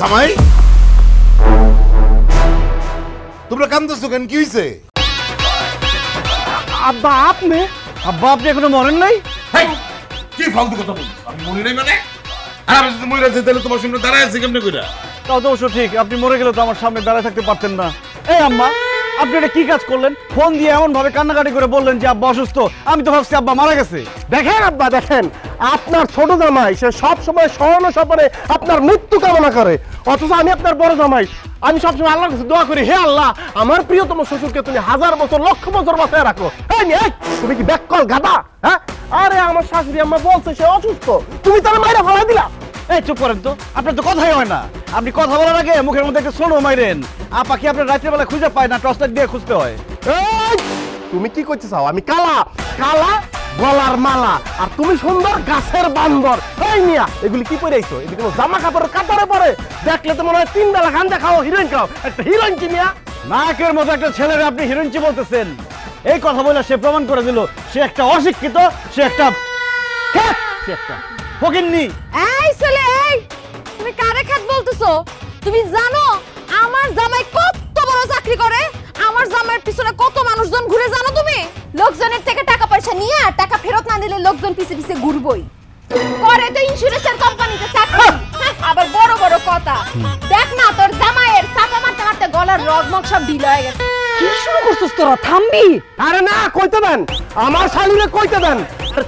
জামাই তোমরা কান্দছো কেন কি হইছে আব্বা আপনি এখনো মরেন নাই কি ফালতু কথা বলছো আমি মরি নাই মানে আর আমি যদি মরে যাই তাহলে তোমার সামনে দাঁড়ায় আছি কেমনে কইরা তাও তো অবশ্য ঠিক আপনি মরে গেলে তো আমার সামনে দাঁড়ায় থাকতে পারতেন না এই আম্মা আপনি এটা কি কাজ করলেন ফোন দিয়ে এমন ভাবে কান্নাকাটি করে বললেন যে আব্বা অসুস্থ আমি তো ভাবছি আব্বা মারা গেছে দেখেন আব্বা দেখেন আপনার ছোট জামাই সে সব সময় স্মরণ স্বপনে আপনার মৃত্যু কামনা করে অথচ আমি আপনার বড় জামাই আমি সবসময় আল্লাহর কাছে দোয়া করি হে আল্লাহ আমার প্রিয়তম শ্বশুরকে তুমি 1000 বছর লক্ষ বছর বাঁচায় রাখো তুমি কি ব্যাককল গাদা হ্যাঁ আরে আমার শাশুড়ি আম্মা বলছে সে অসুস্থ তুমি তার মাইরা ফেলা দিলা এই চুপ করেন তো আপনার তো কথাই হয় না আপনি কথা বলার আগে মুখের মধ্যে একটা সোনো মাইরেন আপা কি আপনার রাতের বেলা খুঁজে পায় না টর্চ লাইট দিয়ে খুঁজতে হয় তুমি কি করতে চাও আমি কালা কালা গলার মালা আর তুমি সুন্দর গাছের বান্দর এই মিয়া এগুলি কি পরে আইছো এগুলি কোনো জামা কাপড়ের কাপড়ে পরে দেখলে তো মনে হয় 3 বেলা গাঞ্জা খাও হিরোইন খাও একটা হিরোইন কি মিয়া নাকের মতো একটা ছেলের আপনি হিরোইনচি বলতেছেন এই কথা বলে সে প্রমাণ করে দিল সে একটা অশিক্ষিত সে একটা ফকিন্নি এই ছেলে এই তুমি কারে খাত বলতেছো তুমি জানো আমার জামাই কত বড় চাকরি করে আমার জামাইয়ের পিছনে কত মানুষজন ঘুরে জানো তুমি লোকজনের থেকে টাকা পয়সা নিয়ে টাকা ফেরত না দিলে লোকজন পিছে পিছে ঘুরবই করে তো ইন্স্যুরেন্সের কোম্পানিতে চাকরি আবার বড় বড় কথা দেখ না তোর জামাইয়ের চাপা মারতে মারতে গলার রগমগ সব ঢিলা হয়ে গেছে কি শুরু করছিস তোরা থামবি আরে না কইতে দেন আমার শালীরে কইতে দেন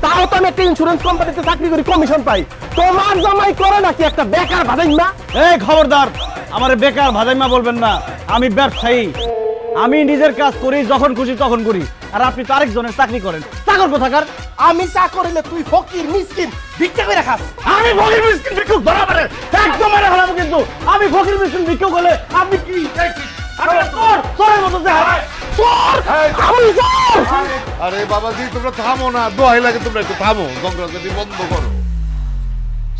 তাও তো আমি একটা ইন্স্যুরেন্স কোম্পানিতে চাকরি করি কমিশন পাই তোমার জামাই করে নাকি একটা বেকার ভাদাইমা এই খবরদার আমারে বেকার ভাদাইমা বলবেন না আমি ব্যবসায়ী আমি নিজের কাজ করি যখন খুশি তখন করি আর আপনি তো আরেকজনের চাকরি করেন চাকর কোথাকার আমি চা করিলে তুই ফকির মিসকিন ভিক্ষা করে খাস আমি ফকির মিসকিন ভিক্ষুক ধরা পারে একদম মেরে ফেলাবো কিন্তু আমি ফকির মিসকিন ভিক্ষুক হলে আপনি কি আরে বাবাজি তোমরা থামো না দোহাই লাগে তোমরা একটু থামো গঙ্গাজলি বন্ধ করো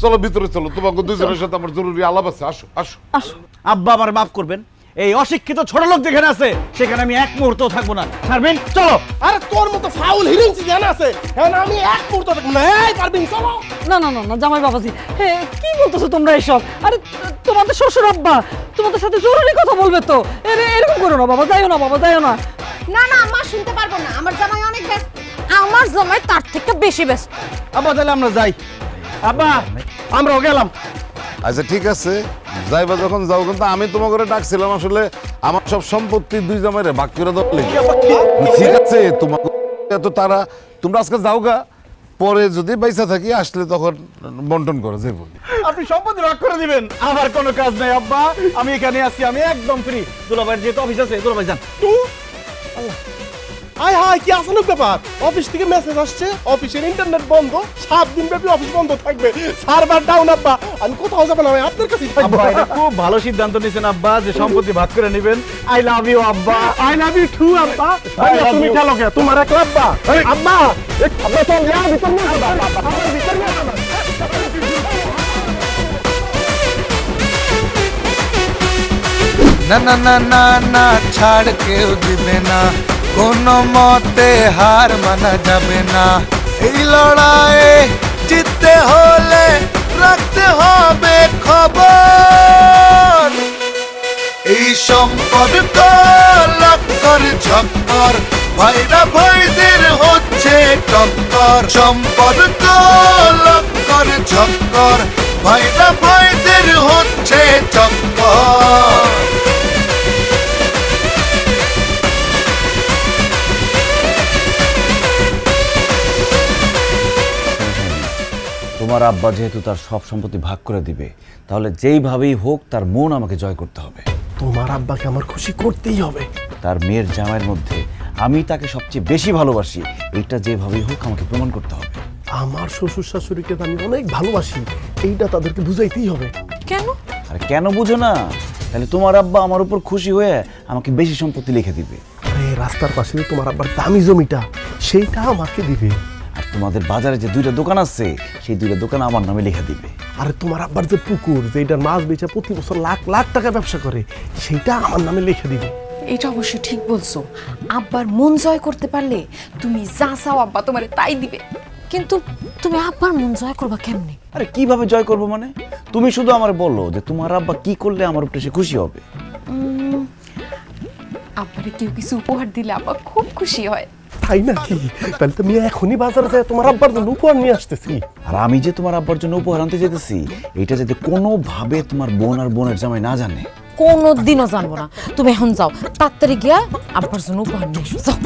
চলো ভিতরে চলো তোমাকে দুজনের সাথে আমার জরুরি আলাপ আছে আসো আসো আসো আব্বা আমার মাফ করবেন এই অশিক্ষিত ছোট লোক যেখানে আছে সেখানে আমি এক মুহূর্ত থাকবো না পারবেন চলো আরে তোর মতো ফাউল হিরোইন জানা আছে হ্যাঁ আমি এক মুহূর্ত থাকবো না এই পারবেন চলো না না না না জামাই বাবাজি কি বলতেছো তোমরা এসব আরে তোমাদের শ্বশুর আব্বা তোমাদের সাথে জরুরি কথা বলবে তো এরকম করো না বাবা যাইও না বাবা যাইও না না না মা শুনতে পারবো না আমার জামাই অনেক ব্যস্ত আমার জামাই তার থেকে বেশি ব্যস্ত আব্বা তাহলে আমরা যাই আব্বা আমরাও গেলাম আচ্ছা ঠিক আছে যাইবা যখন যাও কিন্তু আমি তোমাকে ডাকছিলাম আসলে আমার সব সম্পত্তি দুই জামাইরে ভাগ করে দাও ঠিক আছে তোমাকে এত তারা তোমরা আজকে যাও গা পরে যদি পয়সা থাকি আসলে তখন বন্টন করে যাইব আপনি সম্পত্তি ভাগ করে দিবেন আমার কোনো কাজ নাই আব্বা আমি এখানে আছি আমি একদম ফ্রি দুলাভাইয়ের যেহেতু অফিস আছে দুলাভাই যান হাই হাই কি আসানুক ব্যাপার অফিস থেকে মেসেজ আসছে অফিসের ইন্টারনেট বন্ধ 7 দিন ব্যাপী অফিস বন্ধ থাকবে সার্ভার ডাউন আব্বা আমি কোথাও যাব না আমি আপনার কাছেই থাকবো আব্বা এটা খুব ভালো সিদ্ধান্ত নিয়েছেন আব্বা যে সম্পত্তি ভাগ করে নেবেন আই লাভ ইউ আব্বা আই লাভ ইউ টু আব্বা তুমি খেলো কে তোমার এক আব্বা আব্বা আব্বা চল যাও ভিতর নিয়ে আব্বা আমার ভিতর নিয়ে না না না না না ছাড় কেউ দিবে না কোনো মতে হার মানা যাবে না এই লড়াই জিততে হলে রাখতে হবে খবর এই সম্পর্ক লক্কর ঝক্কর ভাইরা ভাইদের হচ্ছে টক্কর সম্পর্ক লক্কর ঝক্কর ভাইরা ভাইদের হচ্ছে টক্কর তোমার আব্বা যেহেতু তার সব সম্পত্তি ভাগ করে দিবে তাহলে যেইভাবেই হোক তার মন আমাকে জয় করতে হবে তোমার আব্বাকে আমার খুশি করতেই হবে তার মেয়ের জামাইয়ের মধ্যে আমি তাকে সবচেয়ে বেশি ভালোবাসি এটা যেভাবেই হোক আমাকে প্রমাণ করতে হবে আমার শ্বশুর শাশুড়িকে আমি অনেক ভালোবাসি এইটা তাদেরকে বুঝাইতেই হবে কেন আর কেন বুঝো না তাহলে তোমার আব্বা আমার উপর খুশি হয়ে আমাকে বেশি সম্পত্তি লিখে দিবে আরে রাস্তার পাশে তোমার আব্বার দামি জমিটা সেইটা আমাকে দিবে আর তোমাদের বাজারে যে 2টা দোকান আছে সেই 2টা দোকান আমার নামে লিখে দিবে আরে তোমার আব্বার যে পুকুর যেটার মাছ বেচে প্রতি বছর লাখ লাখ টাকা ব্যবসা করে সেইটা আমার নামে লিখে দিবে এটা অবশ্য ঠিক বলছো আব্বার মন জয় করতে পারলে তুমি যা চাও আব্বা তোমারে তাই দিবে কিন্তু তুমি আব্বার মন জয় করবা কেমনে? আরে কিভাবে জয় করবো মানে? তুমি শুধু আমার বলো যে তোমার আব্বা কি করলে আমার উপরে সে খুশি হবে। আব্বারে কেউ কিছু উপহার দিলে আব্বা খুব খুশি হয়। তাই নাকি? তাহলে তুমি এখনই বাজারে যায় তোমার আব্বার জন্য উপহার নিয়ে আসতেছি। আর আমি যে তোমার আব্বার জন্য উপহার আনতে যেতেছি, এটা যাতে কোনোভাবে তোমার বোন আর বোনের জামাই না জানে। কোনোদিনও জানবো না। তুমি এখন যাও, তাড়াতাড়ি গিয়া আব্বার জন্য উপহার নিয়ে এসো, যাও।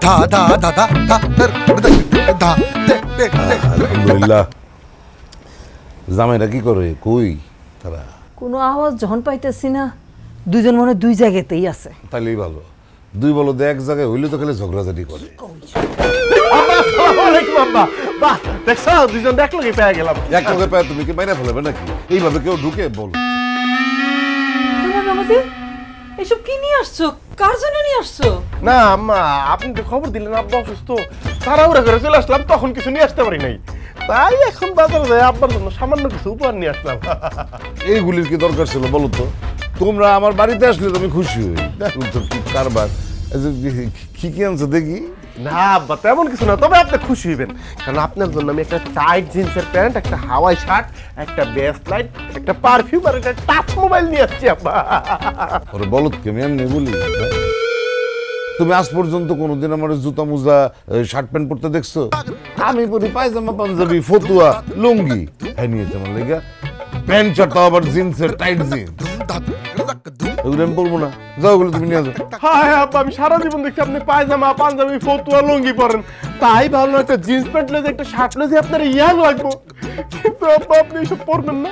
ধা ধা ধা ধা ধা ধা আলহামদুলিল্লাহ। জামাইরা কি করে, কই তারা? কোনো আওয়াজ যখন পাইতেছি না, দুইজন মনে দুই জায়গাতেই আছে। তাইলেই ভালো। দুই বলদ এক জায়গায় হইলে তো খালি ঝগড়াঝাটি করে। আব্বা আসসালামু আলাইকুম আব্বা। বাহ, দেখছো দুইজন একলগে পেয়ে গেলাম। এক লগে পায় তুমি কি মাইরা ফেলবে নাকি? এইভাবে কেউ ঢুকে বল। বাবাজি, এসব কি নিয়ে আসছো? কার জন্য নিয়ে আসছো? না আম্মা, আপনি তো খবর দিলেন আব্বা অসুস্থ, তাড়াহুড়া করে চলে আসলাম, তখন কিছু নিয়ে আসতে পারি নাই। তাই এখন বাজারে যাই আব্বার জন্য সামান্য কিছু উপহার নিয়ে আসলাম। এইগুলির কি দরকার ছিল বলো তো? তোমরা আমার বাড়িতে আসলে তো আমি খুশি হই। দেখো তো কি কারবার। কি কি আনছো দেখি? না আব্বা, তেমন কিছু না, তবে আপনি খুশি হইবেন, কারণ আপনার জন্য আমি একটা টাইট জিন্সের প্যান্ট, একটা হাওয়াই শার্ট, একটা বেস্ট লাইট, একটা পারফিউম আর একটা টাচ মোবাইল নিয়ে আসছি আব্বা। ওরে বলত কে আমি এমনি বলি? তুমি আজ পর্যন্ত কোনোদিন আমার জুতা মোজা শার্ট প্যান্ট পরতে দেখছো? আমি পরি পায়জামা পাঞ্জাবি ফতুয়া লুঙ্গি। হ্যাঁ নিয়েছে আমার লেগে প্যান্ট শার্টটা আবার জিন্সের টাইট জিন্স। ওগুলো আমি পরবো না, যাও ওগুলো তুমি নিয়ে যাও। হ্যাঁ আব্বা, আমি সারা জীবন দেখছি আপনি পায়জামা পাঞ্জাবি ফতুয়া লুঙ্গি পরেন, তাই ভাবলাম একটা জিন্স প্যান্ট লেগে একটা শার্ট লেগে আপনার ইয়াং লাগবো, কিন্তু আব্বা আপনি এসব পরবেন না।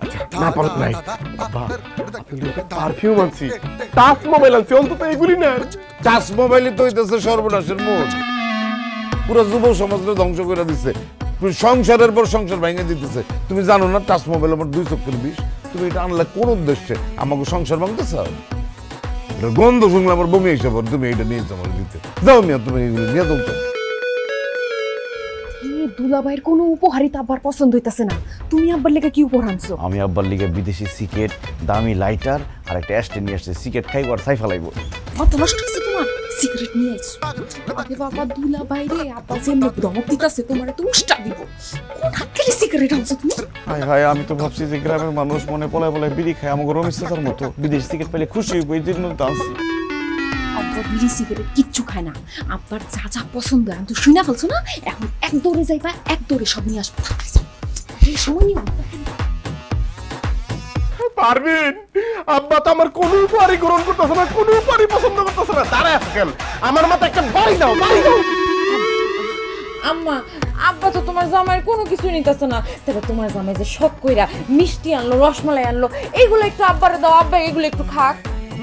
আচ্ছা না পরত নাই আব্বা, পারফিউম আনছি, টাচ মোবাইল আনছি, অন্তত এগুলি না। টাচ মোবাইলই তো হইতেছে সর্বনাশের মোড়। পুরো যুব সমাজকে ধ্বংস করে দিচ্ছে, সংসারের পর সংসার ভেঙে দিতেছে। তুমি জানো না টাচ মোবাইল আমার 2 চক্কর বিষ। তুমি এটা আনলে কোন উদ্দেশ্যে? আমাকে সংসার ভাঙতে চাও? এটা গন্ধ শুনলে আমার বমি এসে পড়ে। তুমি এটা নিয়েছো আমার দিতে, যাও মিয়া তুমি এগুলো নিয়ে যাও তো। দুলাভাইয়ের কোনো উপহারই তো আব্বার পছন্দ হইতাছে না। তুমি আব্বার লেগে কি উপহার আনছো? আমি আব্বার লিগে বিদেশি সিগারেট, দামি লাইটার আর একটা অ্যাস্টে নিয়ে আসছে। সিগারেট খাইব আর ছাই ফেলাইবো। মাথা নষ্ট হইছে তোমার? সিগারেট নিয়ে আইছো? আরে বাবা, দুলাভাই রে, আব্বা যেমন ধমক দিতাছে তোমারে তো উষ্টা দিব। কোন হাতলে সিগারেট আনছো তুমি? হায় হায়, আমি তো ভাবছি যে গ্রামের মানুষ মনে পলায় পলায় বিড়ি খায়, আমাকে রমেশ চাচার মতো বিদেশি সিগারেট পেলে খুশি হইব, এই জন্য তো আনছি। আব্বা বিড়ি সিগারেট কিচ্ছু খায় না। আব্বার যা যা পছন্দ আমি তো শুনে ফেলছো না, এখন এক দৌড়ে যাইবা, এক দৌড়ে সব নিয়ে আসবো। এই সময় নিয়ে পারবেন? আব্বা তো আমার কোনো উপহারই গ্রহণ করতেছে না, কোনো উপহারই পছন্দ করতেছে না। দাঁড়ায় আছে কেন? আমার মাথা একটা বাড়ি দাও, বাড়ি দাও। আম্মা, আব্বা তো তোমার জামাইয়ের কোনো কিছু নিতেছে না। তবে তোমার জামাই যে শখ কইরা মিষ্টি আনলো, রসমালাই আনলো, এইগুলো একটু আব্বারে দাও, আব্বা এগুলো একটু খাক।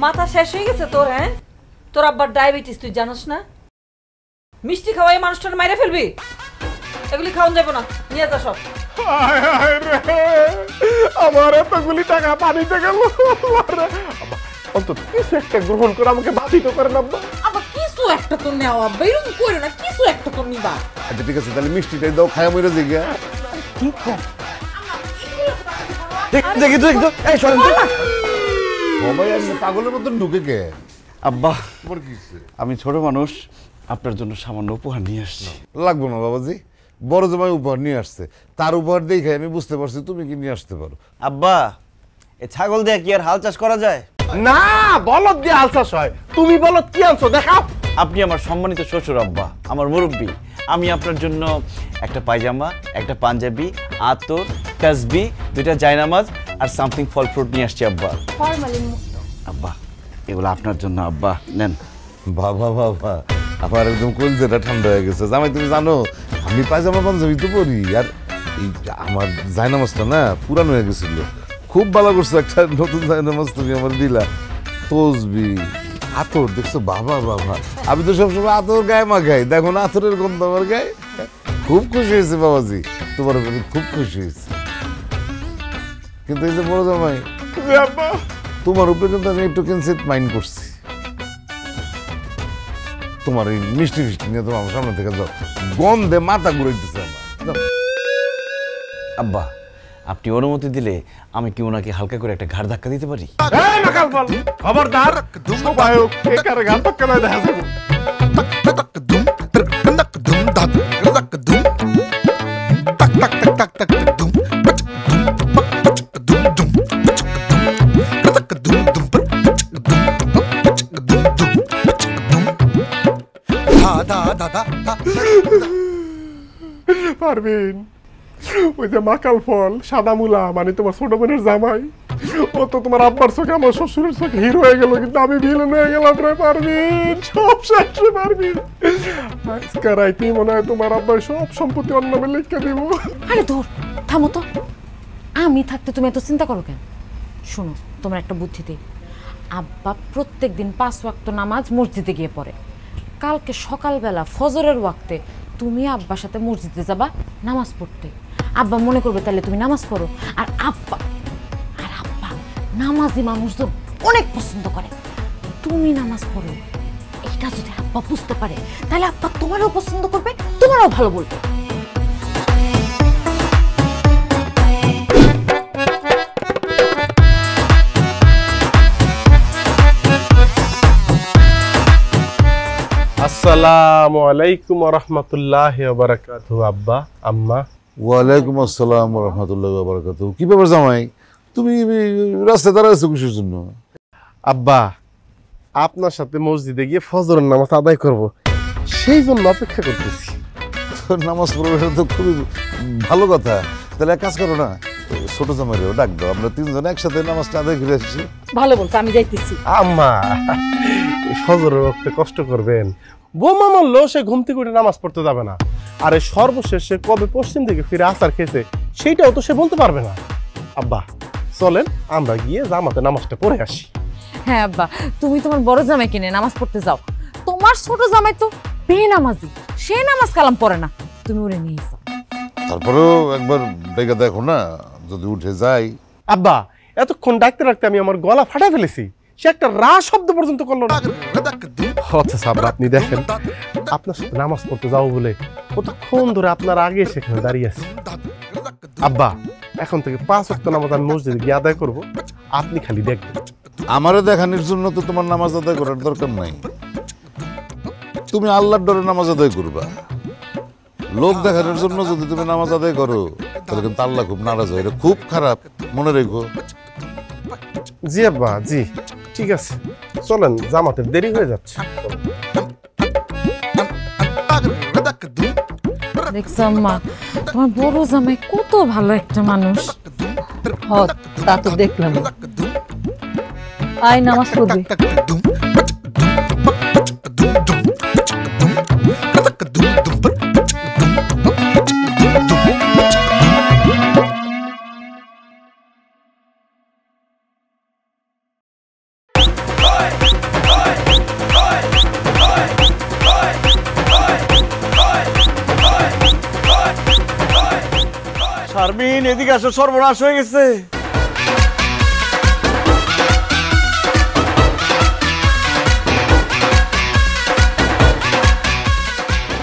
মাথা শেষ হয়ে গেছে তোর? হ্যাঁ, তোর আব্বার ডায়াবেটিস তুই জানোস না? মিষ্টি খাওয়াই মানুষটার মাইরে ফেলবি? এগুলি খাওয়ান যাবো না, নিয়ে যা সব। হায় হায় রে, আমার এতগুলি টাকা পানিতে গেল। আব্বা, অন্তত কিছু একটা গ্রহণ করে আমাকে বাধিত করেন আব্বা। আব্বা কিছু একটা তো নেও, আব্বা এরকম করো না, কিছু একটা তো নিবা। আচ্ছা ঠিক আছে, তাহলে মিষ্টিটাই দাও, খায়া মরে যাই গা। ঠিক কর। দেখি তো একটু, এই শোনেন তো। সবাই আর পাগলের মতন ঢুকে গে। আব্বা, তোমার কি হইছে? আমি ছোট মানুষ, আপনার জন্য সামান্য উপহার নিয়ে আসছি। লাগবো না বাবাজি, বড় জামাই উপহার নিয়ে আসছে, তার উপহার দেখে আমি বুঝতে পারছি তুমি কি নিয়ে আসতে পারো। আব্বা, এই ছাগল দিয়ে কি আর হাল চাষ করা যায়? না, বলদ দিয়ে আলসাস হয়। তুমি বলদ কি আনছো দেখাও। আপনি আমার সম্মানিত শ্বশুর আব্বা, আমার মুরব্বী। আমি আপনার জন্য একটা পায়জামা, একটা পাঞ্জাবি, আতর, তাসবি, 2টা জায়নামাজ আর সামথিং ফল ফ্রুট নিয়ে আসছি আব্বা। ফরমালিন মুক্ত। আব্বা, এগুলো আপনার জন্য আব্বা, নেন। বাবা বাবা, আমার একদম কলজেটা ঠান্ডা হয়ে গেছে। জামাই তুমি জানো আমি পায়জামা পাঞ্জাবি তো পরি, আর এই আমার জায়নামাজটা না পুরানো হয়ে গেছিল। খুব ভালো করছো, একটা নতুন জায়নামাজ তুমি আমার দিলা। তসবি, আতর দেখছো? বাবা বাবা, আমি তো সবসময় আতর গায়ে মাখাই, দেখো না আতরের গন্ধ আমার গায়ে। খুব খুশি হয়েছে বাবাজি, তোমার উপরে খুব খুশি হয়েছে। কিন্তু এই যে বড় জামাই, আব্বা, তোমার উপরে কিন্তু আমি একটু কিনসিত মাইন্ড করছি। তোমার এই মিষ্টি ফিষ্টি নিয়ে তোমার সামনে থেকে যাও, গন্ধে মাথা ঘুরাইতেছে আমার। যাও। আব্বা, আপনি অনুমতি দিলে আমি কি ওনাকে হালকা করে একটা ঘাড় ধাক্কা দিতে পারি? এই মাকাল বল, খবরদার সবাই কে কারে গান তো কেন দেখা যাবে। পারবেন ওই যে মাকাল ফল সাদা মুলা মানে তোমার ছোট বোনের জামাই, ও তো তোমার আব্বার চোখে আমার শ্বশুরের চোখে হিরো হয়ে গেল, কিন্তু আমি ভিলেন হয়ে গেলাম রে পারবেন। সব শেষ রে পারবেন। আজকে রাইতেই মনে হয় তোমার আব্বার সব সম্পত্তি অন্য নামে লিখে দিব। আরে ধর, থামো তো। আমি থাকতে তুমি এত চিন্তা করো কেন? শোনো, তোমার একটা বুদ্ধি দিই। আব্বা প্রত্যেকদিন 5 ওয়াক্ত নামাজ মসজিদে গিয়ে পড়ে। কালকে সকালবেলা ফজরের ওয়াক্তে তুমি আব্বার সাথে মসজিদে যাবা নামাজ পড়তে। আব্বা মনে করবে তাহলে তুমি নামাজ পড়ো। আর আব্বা নামাজি মানুষজন অনেক পছন্দ করে। তুমি নামাজ পড়ো, এটা যদি আব্বা বুঝতে পারে তাহলে আব্বা তোমারও পছন্দ করবে, তোমারও ভালো বলবে। আসসালামু আলাইকুম ওয়া রাহমাতুল্লাহি ওয়া বারাকাতুহু। আব্বা, আম্মা। ওয়ালাইকুম আসসালাম ওয়া রাহমাতুল্লাহি ওয়া বারাকাতুহু। কি ব্যাপার জামাই, তুমি রাস্তায় দাঁড়াইছো কিসের জন্য? আব্বা, আপনার সাথে মসজিদে গিয়ে ফজরের নামাজ আদায় করব, সেই জন্য অপেক্ষা করতেছি। নামাজ পড়বে তো খুবই ভালো কথা। তাহলে এক কাজ করো না, ছোট জামাইরেও ডাক দাও, আমরা তিনজন একসাথে নামাজটা আদায় করে আসছি। ভালো বলছো, আমি যাইতেছি। আম্মা, এই ফজরের ওয়াক্তে কষ্ট করবেন। বোমা মারলো সে ঘুম থেকে উঠে নামাজ পড়তে যাবে না, আর এই সর্বশেষে কবে পশ্চিম দিকে ফিরে আসার খেয়েছে সেইটাও তো সে বলতে পারবে না। আব্বা চলেন আমরা গিয়ে জামাতে নামাজটা পড়ে আসি। হ্যাঁ আব্বা, তুমি তোমার বড় জামাই কিনে নামাজ পড়তে যাও। তোমার ছোট জামাই তো বেনামাজি, সে নামাজ কালাম পড়ে না, তুমি ওরে নিয়ে যাও। তারপরেও একবার ডেকে দেখো না, যদি উঠে যাই। আব্বা, এতক্ষণ ডাকতে ডাকতে আমি আমার গলা ফাটা ফেলেছি, সে একটা রা শব্দ পর্যন্ত করলো না। আচ্ছা আব্বা, আপনি দেখেন আপনার সাথে নামাজ পড়তে যাবো বলে কতক্ষণ ধরে আপনার আগে সেখানে দাঁড়িয়ে আছে। আব্বা, এখন থেকে 5 ওয়াক্ত নামাজ আমি মসজিদে গিয়ে আদায় করবো, আপনি খালি দেখবেন। আমারও দেখানোর জন্য তো তোমার নামাজ আদায় করার দরকার নাই। তুমি আল্লাহর ডরে নামাজ আদায় করবা। লোক দেখানোর জন্য যদি তুমি নামাজ আদায় করো তাহলে কিন্তু আল্লাহ খুব নারাজ হয়, এটা খুব খারাপ, মনে রেখো। জি আব্বা, জি ঠিক আছে, চলেন, জামাতের দেরি হয়ে যাচ্ছে। দেখছো আম্মা, তোমার বড় জামাই কত ভালো একটা মানুষ। তা তো দেখলাম। আয় নামাজ পড়বি। শারমিন, এদিকে আসো, সর্বনাশ হয়ে গেছে।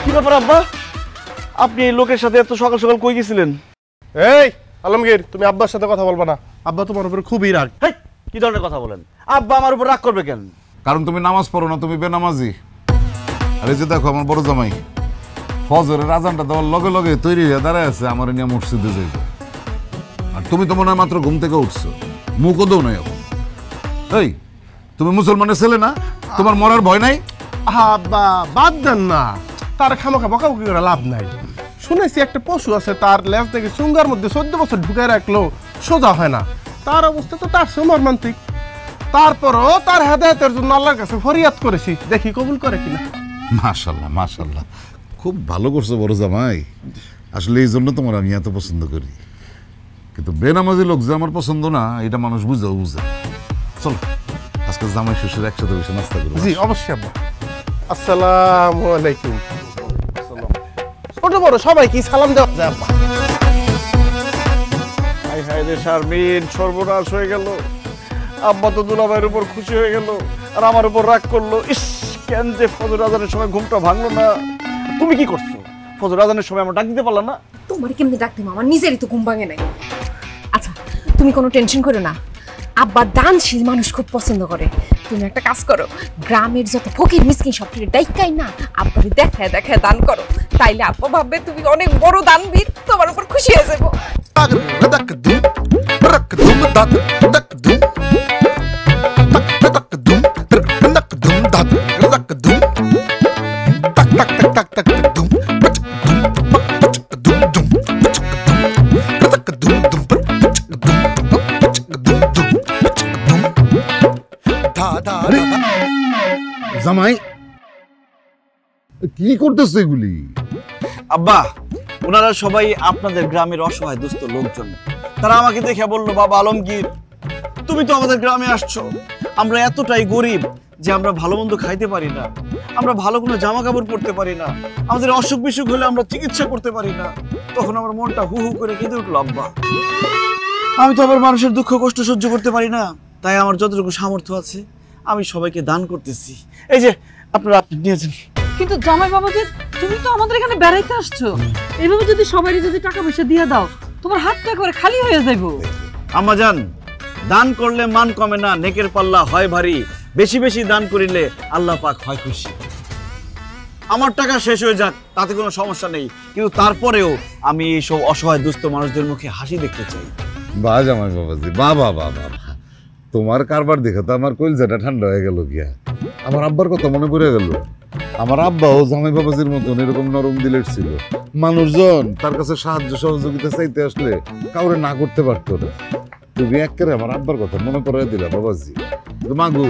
কি ব্যাপার আব্বা, আপনি এই লোকের সাথে এত সকাল সকাল কই গেছিলেন? এই আলমগীর, তুমি আব্বার সাথে কথা বলবা না, আব্বা তোমার উপরে খুবই রাগ। হেই, কি ধরনের কথা বলেন? আব্বা আমার উপর রাগ করবে কেন? কারণ তুমি নামাজ পড়ো না, তুমি বেনামাজি। আর এই যে দেখো আমার বড় জামাই ফজরের আজানটা দেওয়ার লগে লগে তৈরি হয়ে দাঁড়ায় আছে আমার নিয়ে মসজিদে যাইবে। আর তুমি তো মনে হয় মাত্র ঘুম থেকে উঠছো, মুখও দৌ নাই এখন। এই, তুমি মুসলমানের ছেলে না? তোমার মরার ভয় নাই? আব্বা বাদ দেন না, তার খামাখা বকাবকি করে লাভ নাই। শুনেছি একটা পশু আছে, তার লেজ থেকে চুঙ্গার মধ্যে 14 বছর ঢুকে রাখলো সোজা হয় না, তার অবস্থা তো তার চেয়ে মর্মান্তিক। তারপরও তার হেদায়েতের জন্য আল্লাহর কাছে ফরিয়াদ করেছি, দেখি কবুল করে কিনা। মাশাআল্লাহ মাশাআল্লাহ, খুব ভালো করছো বড় জামাই। আসলে এই জন্য তোমার আমি এত পছন্দ করি। কিন্তু বেনামাজি লোক যে আমার পছন্দ না, এটা মানুষ বুঝাও বুঝে। চলো আজকে জামাই শ্বশুর একসাথে বসে নাস্তা করবো। জি অবশ্যই আব্বা। আসসালামু আলাইকুম। ছোট বড় সবাই কি সালাম দেওয়া যায় আব্বা? হাই হাই রে শারমিন, সর্বনাশ হয়ে গেল। আব্বা তো দুলাভাইয়ের উপর খুশি হয়ে গেল আর আমার উপর রাগ করলো। ইস, কেন যে ফজর আজানের সময় ঘুমটা ভাঙলো না। তুমি কি করছো? ফজর আজানের সময় আমার ডাক দিতে পারলাম না? তোমার কেমনি ডাকতে, আমার নিজেরই তো ঘুম ভাঙে নাই। তুমি কোনো টেনশন করো না, আব্বা দানশীল মানুষ খুব পছন্দ করে। তুমি একটা কাজ করো, গ্রামের যত ফকির মিসকিন সব থেকে ডাইকাই না আব্বারে দেখায় দেখায় দান করো, তাইলে আব্বা ভাববে তুমি অনেক বড় দানবীর, তোমার উপর খুশি হয়ে যাবো। জামাই কি করতেছে এগুলি? আব্বা, ওনারা সবাই আপনাদের গ্রামের অসহায় দুস্থ লোকজন। তারা আমাকে দেখে বলল, বাবা আলমগীর, তুমি তো আমাদের গ্রামে আসছো, আমরা এতটাই গরিব যে আমরা ভালো মন্দ খাইতে পারি না, আমরা ভালো কোনো জামা কাপড় পরতে পারি না, আমাদের অসুখ বিসুখ হলে আমরা চিকিৎসা করতে পারি না। তখন আমার মনটা হু হু করে কেঁদে উঠলো। আব্বা, আমি তো আবার মানুষের দুঃখ কষ্ট সহ্য করতে পারি না, তাই আমার যতটুকু সামর্থ্য আছে আমি সবাইকে দান করতেছি। এই যে আপনারা নিয়েছেন। কিন্তু জামাই বাবাজি, তুমি তো আমাদের এখানে বেড়াইতে আসছো, এইভাবে যদি সবাই যদি টাকা পয়সা দিয়ে দাও, তোমার হাতটা করে খালি হয়ে যাইবো। আম্মা জান, দান করলে মান কমে না, নেকের পাল্লা হয় ভারী, বেশি বেশি দান করিলে আল্লাহ পাক হয় খুশি। আমার টাকা শেষ হয়ে যাক তাতে কোনো সমস্যা নেই, কিন্তু তারপরেও আমি এইসব অসহায় দুস্থ মানুষদের মুখে হাসি দেখতে চাই। বাহ জামাই বাবাজি, বাবা বাবা, তোমার কারবার দেখে তো আমার কলিজাটা ঠান্ডা হয়ে গেল গিয়া। আমার আব্বার কথা মনে পড়ে গেল। আমার আব্বাও জামাই বাবাজির মতন এরকম নরম দিলের ছিল। মানুষজন তার কাছে সাহায্য সহযোগিতা চাইতে আসলে কাউরে না করতে পারতো না। তুমি একেবারে আমার আব্বার কথা মনে পড়ে দিলা বাবাজি। মাগু,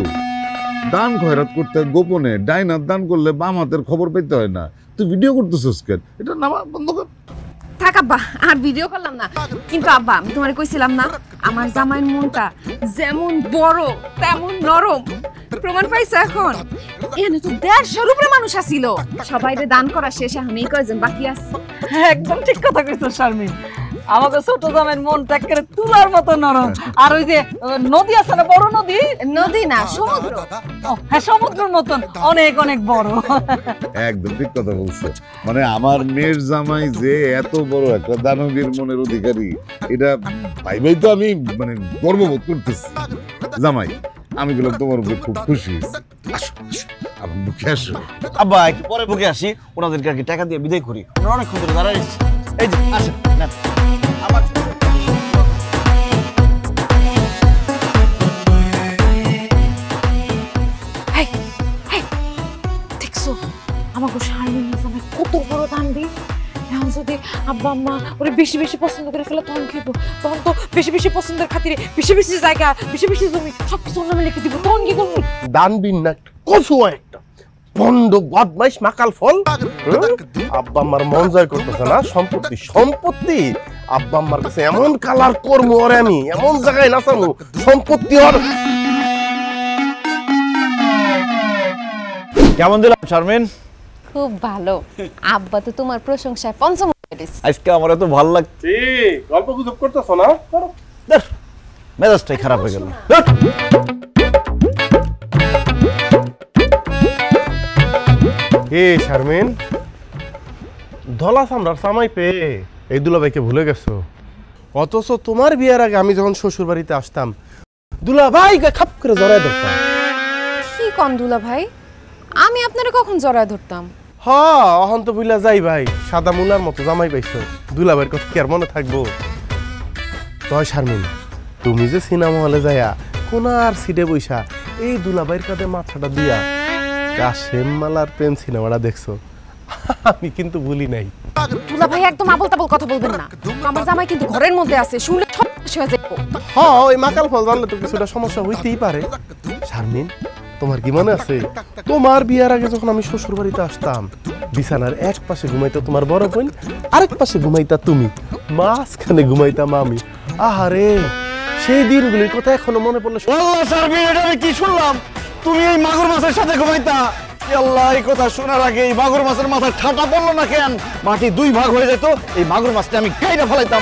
দান খয়রাত করতে গোপনে ডাইনার দান করলে বাম হাতের খবর পেতে হয় না। তুই ভিডিও করতেছিস কেন? এটা নামা বন্ধ কর। থাক আব্বা, আর ভিডিও করলাম না। কিন্তু আব্বা, আমি তোমারে কইছিলাম না আমার জামাইয়ের মনটা যেমন বড় তেমন নরম। প্রমাণ পাইছো এখন? এখানে তো 150 উপরে মানুষ আসিল, সবাইরে দান করা শেষ, এখন এই কয়জন বাকি আছে। একদম ঠিক কথা কইছো শারমিন, আমাকে ছোট জামের মনটা একেবারে তুলার মতো নরম। আর ওই যে নদী আছে না, বড় নদী, নদী না সমুদ্র, হ্যাঁ সমুদ্রের মতন অনেক অনেক বড়। একদম ঠিক কথা বলছো। মানে আমার মেয়ের জামাই যে এত বড় একটা দানবীর মনের অধিকারী, এটা ভাইভাই তো আমি মানে গর্ববোধ করতেছি। জামাই, আমি বললাম তোমার উপরে খুব খুশি হয়েছি। আসো আসো, আমার মুখে আসো। আব্বা, একটু পরে বুকে আসি, ওনাদেরকে আগে টাকা দিয়ে বিদায় করি। ওনারা অনেকক্ষণ ধরে দাঁড়ায় রয়েছে। এই যে আসেন না আমার দেখছো আমাকে শারমিন জামাই কত বড় দানবীর। এখন যদি আব্বা আম্মা ওরে বেশি বেশি পছন্দ করে ফেলে তখন কি হবো? তখন তো বেশি বেশি পছন্দের খাতিরে বেশি বেশি জায়গা, বেশি বেশি জমি সবকিছু ওর নামে লিখে দিব, তখন কি করবো? দানবীর না, কচুয়া একটা বন্ড বদমাইশ মাকাল ফল। আব্বা আম্মার মন জয় করতেছে না, সম্পত্তি সম্পত্তি। আব্বা আম্মার কাছে এমন কালার করবো ওরে আমি, এমন জায়গায় নাচাবো সম্পত্তি ওর। কেমন দিলাম শারমিন? খুব ভালো। আব্বা তো তোমার প্রশংসায় পঞ্চম হয়ে গেছে। আজকে আমার এত ভালো লাগছে। গল্প গুজব করতেছো না? মেজাজটাই খারাপ হয়ে গেল। হে শারমিন, ধলা সামরার সামাই পেয়ে এই দুলাভাইকে ভুলে গেছো। অথচ তোমার বিয়ের আগে আমি যখন শ্বশুর বাড়িতে আসতাম, দুলাভাই খাপ করে জড়ায় ধরতাম। কি কন দুলা ভাই, আমি আপনারে কখন জড়ায় ধরতাম? হ্যাঁ, অহন তো বুইলা যাই ভাই, সাদা মুলার মতো জামাই পাইছো। দুলাভাইয়ের কথা কি আর মনে থাকবো? তয় শারমিন, তুমি যে সিনেমা হলে যাইয়া কোনার সিটে বইসা এই দুলাভাইয়ের কাঁধে মাথাটা দিয়া কাশেম মালার প্রেম সিনেমাটা দেখছো, আমি কিন্তু ভুলি নাই। দুলা ভাই একদম আবল তাবল কথা বলবেন না, আমার জামাই কিন্তু ঘরের মধ্যে আছে, শুনলে সব শেষ হয়ে যাবে। হ্যাঁ, ওই মাকাল ফল জানলে তো কিছুটা সমস্যা হইতেই পারে। শারমিন, তোমার কি মনে আছে তোমার বিয়ার আগে যখন আমি শ্বশুর বাড়িতে আসতাম, বিছানার এক পাশে ঘুমাইতো তোমার বড় বোন, আরেক পাশে ঘুমাইতা তুমি, মাঝখানে ঘুমাইতাম আমি। আহারে, সেই দিনগুলির কথা এখনো মনে পড়লে। শারমিন, এটা আমি কি শুনলাম? তুমি এই মাগুর মাছের সাথে ঘুমাইতা? আল্লাহ, এই কথা শোনার আগে এই মাগুর মাছের মাথায় ঠাটা পড়লো না কেন? মাটি 2 ভাগ হয়ে যেত, এই মাগুর মাছটা আমি কাইটা ফেলাইতাম।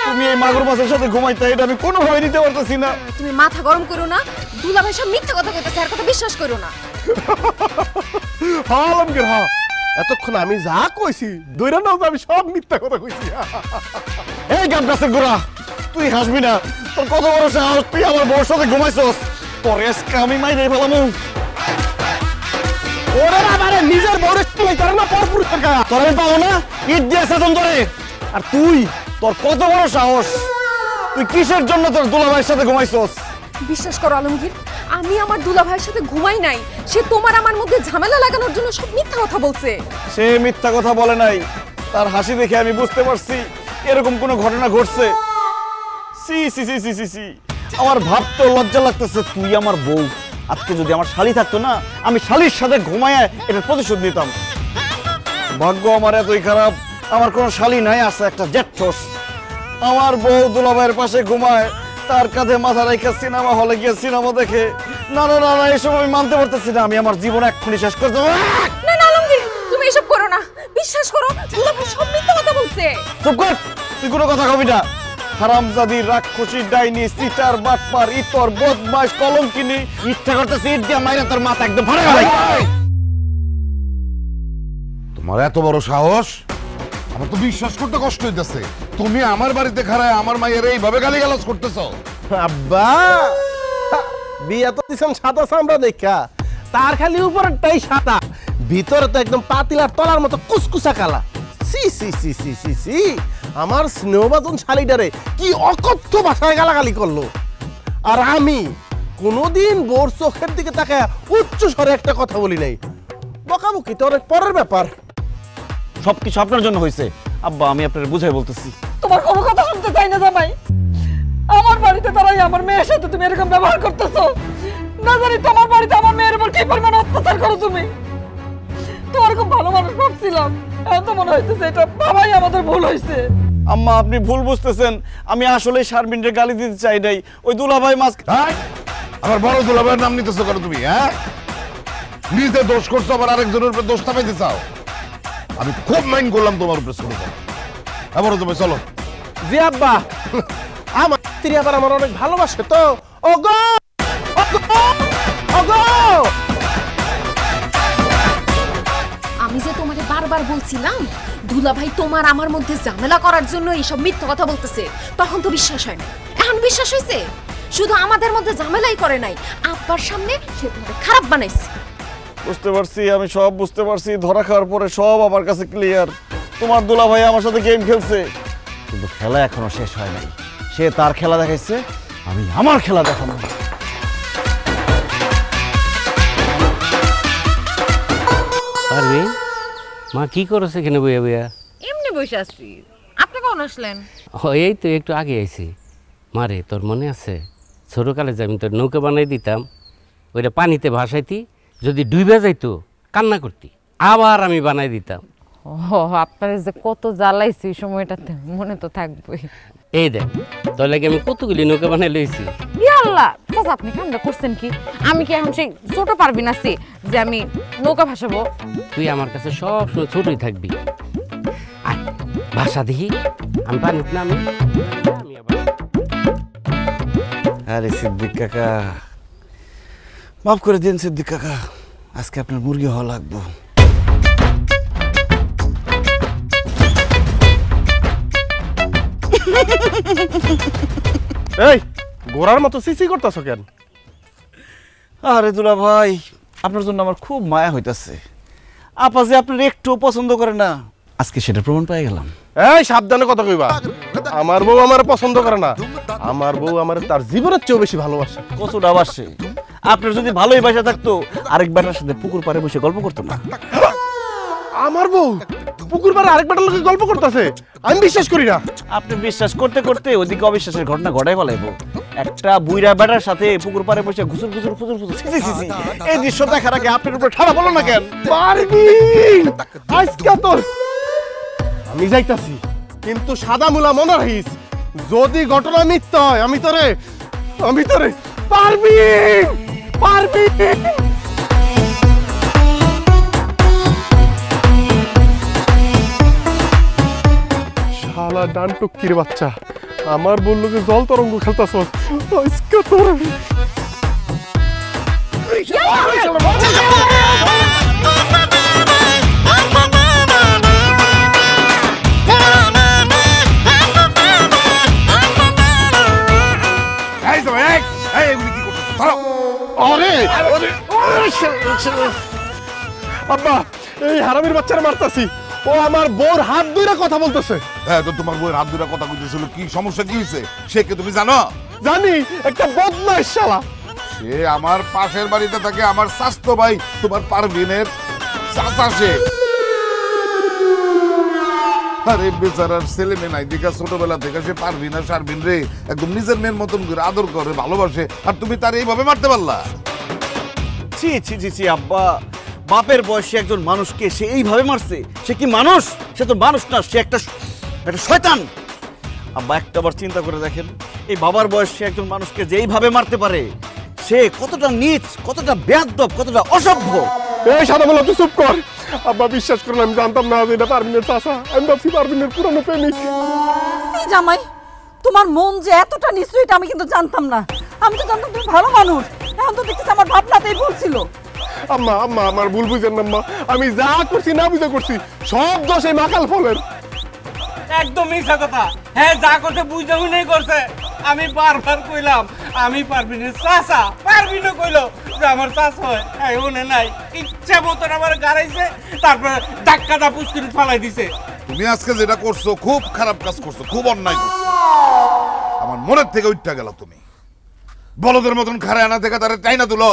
তুমি এই মাগুর মাছের সাথে ঘুমাইতা, এটা আমি কোনোভাবে নিতে পারতেছি না। তুমি মাথা গরম করো না, দুলা ভাই সব মিথ্যা কথা কইতেছে, আর কথা বিশ্বাস করো না। হ্যাঁ আলমগীর, হ্যাঁ, এতক্ষণ আমি যা কইছি দৈরা নাও, আমি সব মিথ্যা কথা কইছি। এই গাব গাছের গোড়া, তুই হাসবি না। তোর কত বড় সাহস, তুই আমার বউর সাথে ঘুমাইছস। তোর আজকে আমি মাইরে ফেলামু। ওরে বাবারে, নিজের বউরে তুই করে না পরপুরুষের গায়ে। তোর আমি পাবো না, ইট দিয়েছে তোরে। আর তুই, তোর কত বড় সাহস, তুই কিসের জন্য তোর দুলাভাইয়ের সাথে ঘুমাইছস? বিশ্বাস করো আলমগীর, আমি আমার দুলাভাইয়ের সাথে ঘুমাই নাই। সে তোমার আমার মধ্যে ঝামেলা লাগানোর জন্য সব মিথ্যা কথা বলছে। সে মিথ্যা কথা বলে নাই, তার হাসি দেখে আমি বুঝতে পারছি এরকম কোনো ঘটনা ঘটছে। সি সি সি সি সি সি, আমার ভাবতে লজ্জা লাগতেছে। তুই আমার বউ, আজকে যদি আমার শালি থাকতো না, আমি শালির সাথে ঘুমায় এটার প্রতিশোধ নিতাম। ভাগ্য আমার এতই খারাপ, আমার কোনো শালি নাই, আছে একটা জেঠঠোস। আমার বউ দুলাভাইয়ের পাশে ঘুমায়, তার কাঁধে মাথা রেখে সিনেমা হলে গিয়ে সিনেমা দেখে। না না না না, এসব আমি মানতে পারতেছি না। আমি আমার জীবন এক্ষুনি শেষ করে দেবো। না না আলমগীর, তুমি এসব করো না। বিশ্বাস করো, দুলাভাই সব মিথ্যা কথা বলছে। চুপ কর, তুই কোনো কথা কবি না। হারামজাদি, রাক্ষসী, ডাইনি, সিটার, বাটপার, ইতর, বদমাশ, কলঙ্কিনী। ইচ্ছা করতেছে ইট দিয়ে মাইরা তোর মাথা একদম ফাড়া গেল। তোমার এত বড় সাহস, আমার তো বিশ্বাস করতে কষ্ট হইতেছে। তুমি আমার বাড়িতে খাড়ায় আমার মায়ের এইভাবে গালিগালাজ করতেছ। আব্বা, বিয়া তো দিছেন সাদা চামড়া দেখা, তার খালি উপরটাই সাদা, ভিতরে তো একদম পাতিলার তলার মতো কুসকুসা কালা। সি সি সি সি সি সি, আমার স্নেহবাদন শালিটারে কি অকথ্য ভাষায় গালাগালি করলো। আর আমি কোনোদিন বোর চোখের দিকে তাকায় উচ্চ স্বরে একটা কথা বলি নাই। বকাবকি তো অনেক পরের ব্যাপার। সবকিছু আপনার জন্য হয়েছে আব্বা, আমি আপনার বুঝাই বলতেছি। তোমার কোনো কথা শুনতে চাই না জামাই। আমার বাড়িতে দাঁড়াই আমার মেয়ের সাথে তুমি এরকম ব্যবহার করতেছো। না জানি তোমার বাড়িতে আমার মেয়ের উপর কি পরিমাণ অত্যাচার করো তুমি। তোমার খুব ভালো মানুষ ভাবছিলাম, এখন তো মনে হইতেছে এটা বাবাই আমাদের ভুল হয়েছে। আম্মা, আপনি ভুল বুঝতেছেন। আমি আসলে শারমিনকে গালি দিতে চাই নাই। ওই দুলাভাই মাছ। আমার বড় দুলাভাইয়ের নাম নিতেছো কেন তুমি? হ্যাঁ, নিজে দোষ করছো, আবার আরেকজনের উপরে দোষ চাপাইতে চাও। আমি খুব মাইন্ড করলাম তোমার উপরে শুরু করো। আবার তুমি চলো। জি আব্বা, আমার স্ত্রী আবার আমার অনেক ভালোবাসে তো। ওগো ওগো ওগো, আমি যে তোমারে বারবার বলছিলাম দুলাভাই তোমার আমার মধ্যে ঝামেলা করার জন্য এইসব মিথ্যা কথা বলতেছে, তখন তো বিশ্বাস হয় না। এখন বিশ্বাস হয়েছে। শুধু আমাদের মধ্যে ঝামেলাই করে নাই, আব্বার সামনে সে তোমাকে খারাপ বানাইছে। বুঝতে পারছি, আমি সব বুঝতে পারছি। ধরা খাওয়ার পরে সব আমার কাছে ক্লিয়ার। তোমার দুলাভাই আমার সাথে গেম খেলছে, কিন্তু খেলা এখনো শেষ হয় নাই। সে তার খেলা দেখাইছে, আমি আমার খেলা দেখাবো। পারবে মা কি করেছে এখানে বইয়া বইয়া? এমনি বসে আছি। আপনি কখন আসলেন? এই তো একটু আগে আইছি। মারে, তোর মনে আছে ছোটকালে যে আমি তোর নৌকা বানাই দিতাম, ওইটা পানিতে ভাসাইতি, যদি ডুবে যাইতো কান্না করতি, আবার আমি বানাই দিতাম। ও, আপনার যে কত জ্বালাইছি ওই সময়টাতে, মনে তো থাকবেই। এই দেখ, তোর লাগে আমি কতগুলি নৌকা বানাই লইছি। আল্লাহ, চাচা আপনি কামটা করছেন কি? আমি কি এখন সেই ছোট পারবি না সে যে আমি নৌকা ভাসাবো? তুই আমার কাছে সব সময় ছোটই থাকবি। আয় ভাষা দেখি, আমি পানিতে নামি। আরে সিদ্দিক কাকা, মাফ করে দিন সিদ্দিক কাকা, আজকে আপনার মুরগি হওয়া লাগবো। এই গোড়ার মতো সিসি করতেছ কেন? আরে দুলা ভাই, আপনার জন্য আমার খুব মায়া হইতাছে। আপা যে আপনার একটু পছন্দ করে না, আজকে সেটা প্রমাণ পেয়ে গেলাম। এই সাবধানে কথা কইবা। আমার বউ আমার পছন্দ করে না, আমার বউ আমার তার জীবনের চেয়েও বেশি ভালোবাসে। কচুটা বাসে। আপনার যদি ভালোই বাসা থাকতো, আরেক বেটার সাথে পুকুর পাড়ে বসে গল্প করতো না। আমার বউ পুকুর পাড়ে আরেক বেটার লোকে গল্প করতেছে? আমি বিশ্বাস করি না। আপনি বিশ্বাস করতে করতে ওইদিকে অবিশ্বাসের ঘটনা ঘটাই ফেলাইবো। একটা বুইরা বেটার সাথে পুকুর পাড়ে বসে ঘুসুর ঘুসুর ফুসুর ফুসুর, ছি ছি ছি, এই দৃশ্য দেখার আগে আপনার উপরে ঠাড়া বলো না কেন? পারবি আজকে তোর আমি যাইতাছি, কিন্তু সাদা মুলা মনে রাখিস, যদি ঘটনা মিথ্যা হয় আমি তোরে পারবি পারবি। শালা ডান টুকির বাচ্চা, আমার বললো যে জল তরঙ্গ খেলতাছ আজকে তোর। আব্বা এই হারামির বাচ্চারা মারতাছি, ও আমার বউর হাত ধরে কথা বলতেছে। হ্যাঁ, তো তোমার বউয়ের হাত ধরে কথা কইতেছিল, কি সমস্যা কি হয়েছে? সে কে তুমি জানো? জানি, একটা বদমাইশ শালা। সে আমার পাশের বাড়িতে থাকে, আমার স্বাস্থ্য ভাই তোমার পারভিনের চাচা সে। আরে বেচারার ছেলে মেয়ে নাই দেখা ছোটবেলা থেকে সে পারভিন আর শারভিন রে একদম নিজের মেয়ের মতন করে আদর করে ভালোবাসে, আর তুমি তার এইভাবে মারতে পারলা? ছি ছি ছি ছি আব্বা, বাপের বয়সে একজন মানুষকে সে এইভাবে মারছে? সে কি মানুষ? সে তো মানুষ না, সে একটা শয়তান। আব্বা একটাবার চিন্তা করে দেখেন, এই বাবার বয়সে একজন মানুষকে যে এইভাবে মারতে পারে, সে কতটা নীচ, কতটা বেয়াদব, কতটা অসভ্য। এই সাদা বলা, তুই চুপ কর। আব্বা বিশ্বাস করুন, আমি জানতাম না যে এটা পারভিনের চাচা। আমি ভাবছি পারভিনের পুরানো প্রেমিক। জামাই, তোমার মন যে এতটা নিচু এটা আমি কিন্তু জানতাম না। আমি তো জানতাম তুমি ভালো মানুষ, এখন তো দেখতেছি আমার ভাবনাতেই ভুল ছিল। আম্মা আম্মা আমার ভুল বুঝেন না আম্মা, আমি যা করছি না বুঝে করছি, সব দোষ এই মাকাল ফলের। একদম মিথ্যা কথা। হ্যাঁ, যা করতে বুঝতে শুনেই করছে। আমি বারবার কইলাম আমি পারবিনের চাচা, পারবিনও কইলো যে আমার চাচা হয়। এই মনে নাই, ইচ্ছা মতন আমার গাড়াইছে, তারপর ধাক্কাটা পুষ্করি ফালাই দিছে। তুমি আজকে যেটা করছো খুব খারাপ কাজ করছো, খুব অন্যায় করছো। আমার মনের থেকে উঠতে গেল। তুমি বলদের মতন খারে আনা থেকে তারা চাই না তুলো।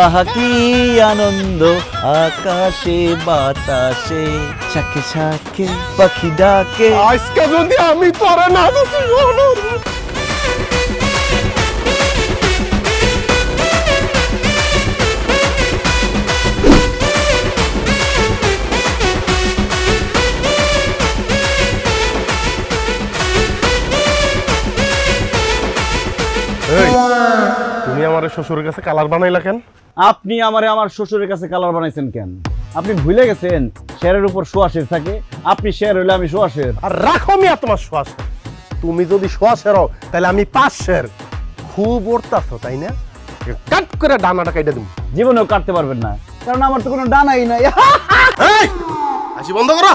আহা কি আনন্দ আকাশে বাতাসে, শাখে শাখে পাখি ডাকে। আজকে যদি আমি তোরা না দিছি তুমি আমার শ্বশুরের কাছে কালার বানাইলা কেন? আপনি আমারে আমার শ্বশুরের কাছে কালার বানাইছেন কেন? আপনি ভুলে গেছেন শেরের উপর সোয়াশের থাকে। আপনি শের হইলে আমি সোয়াশের। আর রাখো মিয়া তোমার শ্বাস। তুমি যদি শ্বাসের হও তাহলে আমি 5 শের। খুব ওরতাছো তাই না? কাট করে ডানাটা কাইটা দিম। জীবনেও কাটতে পারবেন না, কারণ আমার তো কোনো ডানাই নাই। এই হাসি বন্ধ করো,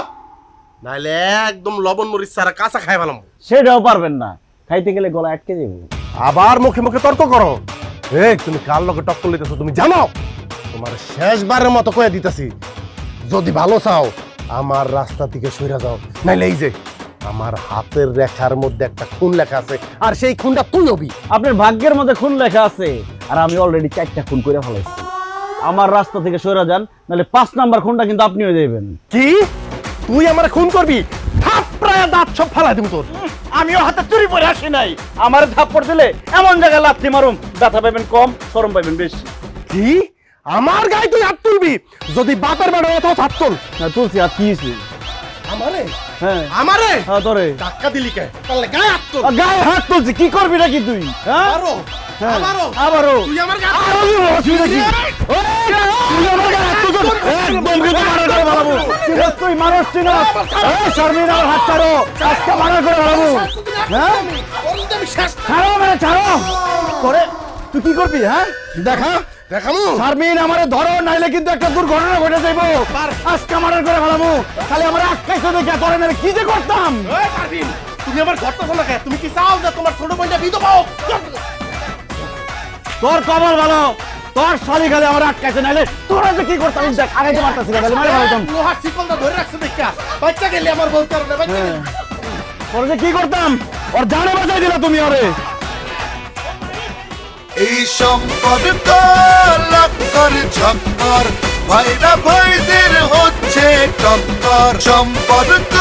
নাইলে একদম লবণ মরিচ ছাড়া কাঁচা খাই ফেলাম। সেটাও পারবেন না, খাইতে গেলে গলা আটকে যাবো। আবার মুখে মুখে তর্ক করো। এই তুমি কার লগে টক্কর লইতেছো তুমি জানো? তোমার শেষবারের মতো কয়ে দিতেছি, যদি ভালো চাও আমার রাস্তা থেকে সইরা যাও, নাইলে এই যে আমার হাতের রেখার মধ্যে একটা খুন লেখা আছে, আর সেই খুনটা তুই হবি। আপনার ভাগ্যের মধ্যে খুন লেখা আছে, আর আমি অলরেডি 4টা খুন করে ফেলাইছি। আমার রাস্তা থেকে সইরা যান, নাহলে 5 নাম্বার খুনটা কিন্তু আপনি হয়ে যাবেন। কি তুই আমার খুন করবি? থাপড়ায় দাঁত সব ফালাই দিম তোর। আমিও হাতে চুরি পরে আসি নাই। আমার থাপ্পড় দিলে এমন জায়গায় লাথি মারুম, ব্যথা পাইবেন কম, শরম পাইবেন বেশি। কি আমার গায়ে তুই হাত তুলবি? যদি বাপের বেড়া অত হাত তুল। না তুলছি, হাত দিয়েছি। আমারে? হ্যাঁ আমারে? হ্যাঁ তোরে। ধাক্কা দিলি কে? তাহলে গায়ে হাত তুল। গায়ে হাত তুলছি, কি করবি নাকি তুই? হ্যাঁ আরো আমারও আবারও তুই আমার গায়ে অসুবিধা কি? তুই আমার গায়ে হাত তুলছিস? একদম কিন্তু মারা করে ভালাবো। তুই মানুষ চিনস? শর্মিন আমার হাত ছাড়ো, আজকে মারা করে ভালাবো। হ্যাঁ ছাড়ো মানে ছাড়ো করে। তুই কি করবি? হ্যাঁ দেখা দেখামু। শারমিন আমারে ধরো, নাইলে কিন্তু একটা দুর্ঘটনা ঘটে যাইবো। আজকে মারা করে ভালাবো। খালি আমার আটকাইছো দেখে তোরে মেরে কি যে করতাম। এই পারবিন, তুমি আমার ঘরটা শোনা কে? তুমি কি চাও যে তোমার ছোট বোনটা বিধবা হোক? তোর কবল ভালো, তোর শালি খালি আমার আটকাইছে, নাইলে তোরা যে কি করতাম দেখ। আগে তো মারতাছি না, মারে ভালাইতাম। লোহার শিকলটা ধরে রাখছে দেখা বাচ্চা গেলে আমার বলতে পারবে না। বাচ্চা গেলে তোরা যে কি করতাম, ওর জানে বাঁচাই দিলা তুমি ওরে। এই সম্পর্ক লক্কর ঝক্কর, ভাইরা ভাইদের হচ্ছে টক্কর। সম্পর্ক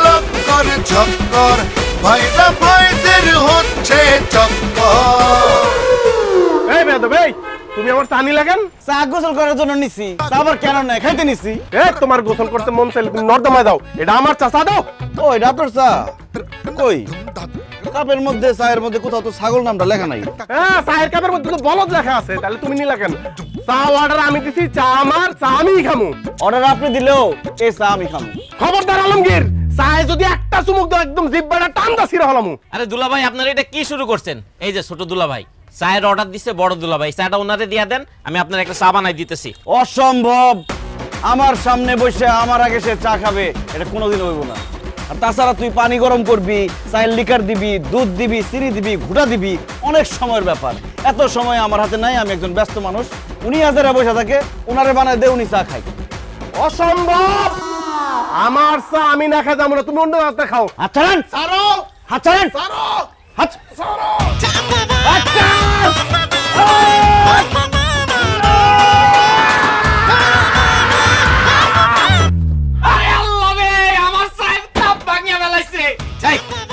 লক্কর ঝক্কর, ভাইরা ভাইদের হচ্ছে টক্কর। এই বেদব, এই তুমি আমার চা নিলা কেন? চা গোসল করার জন্য নিছি, চা আবার কেন না খাইতে নিছি। এই তোমার গোসল করতে মন চাইলে তুমি নর্দমায় দাও, এটা আমার চা। চা দাও। ওই ডাক্তার চা কই? কাপের মধ্যে, চায়ের মধ্যে কোথাও তো ছাগল নামটা লেখা নাই। হ্যাঁ, চায়ের কাপের মধ্যে তো বলদ লেখা আছে, তাহলে তুমি নিলা কেন? চা অর্ডার আমি দিছি, চা আমার, চা আমিই খামু। অর্ডার আপনি দিলেও এই চা আমি খামু। খবরদার আলমগীর, চায়ে যদি একটা চুমুক দাও একদম জিহ্বাটা টান্দা ছিঁড়া হলামু। আরে দুলাভাই, আপনারা এটা কি শুরু করছেন? এই যে ছোট দুলাভাই চায়ের অর্ডার দিছে, বড় দুলাভাই চাটা ওনারে দিয়া দেন, আমি আপনার একটা চা বানাই দিতেছি। অসম্ভব, আমার সামনে বসে আমার আগে সে চা খাবে, এটা কোনোদিন হইব না। আর তাছাড়া তুই পানি গরম করবি, চায়ের লিকার দিবি, দুধ দিবি, চিনি দিবি, ঘুটা দিবি, অনেক সময়ের ব্যাপার। এত সময় আমার হাতে নাই, আমি একজন ব্যস্ত মানুষ। উনি হাজারে বসে থাকে, উনারে বানায় দে, উনি চা খাই। অসম্ভব! আমার চা আমি না খাই যাবো না, তুমি অন্য রাস্তা খাও। হাত ছাড়েন, হাত ছাড়েন, হাত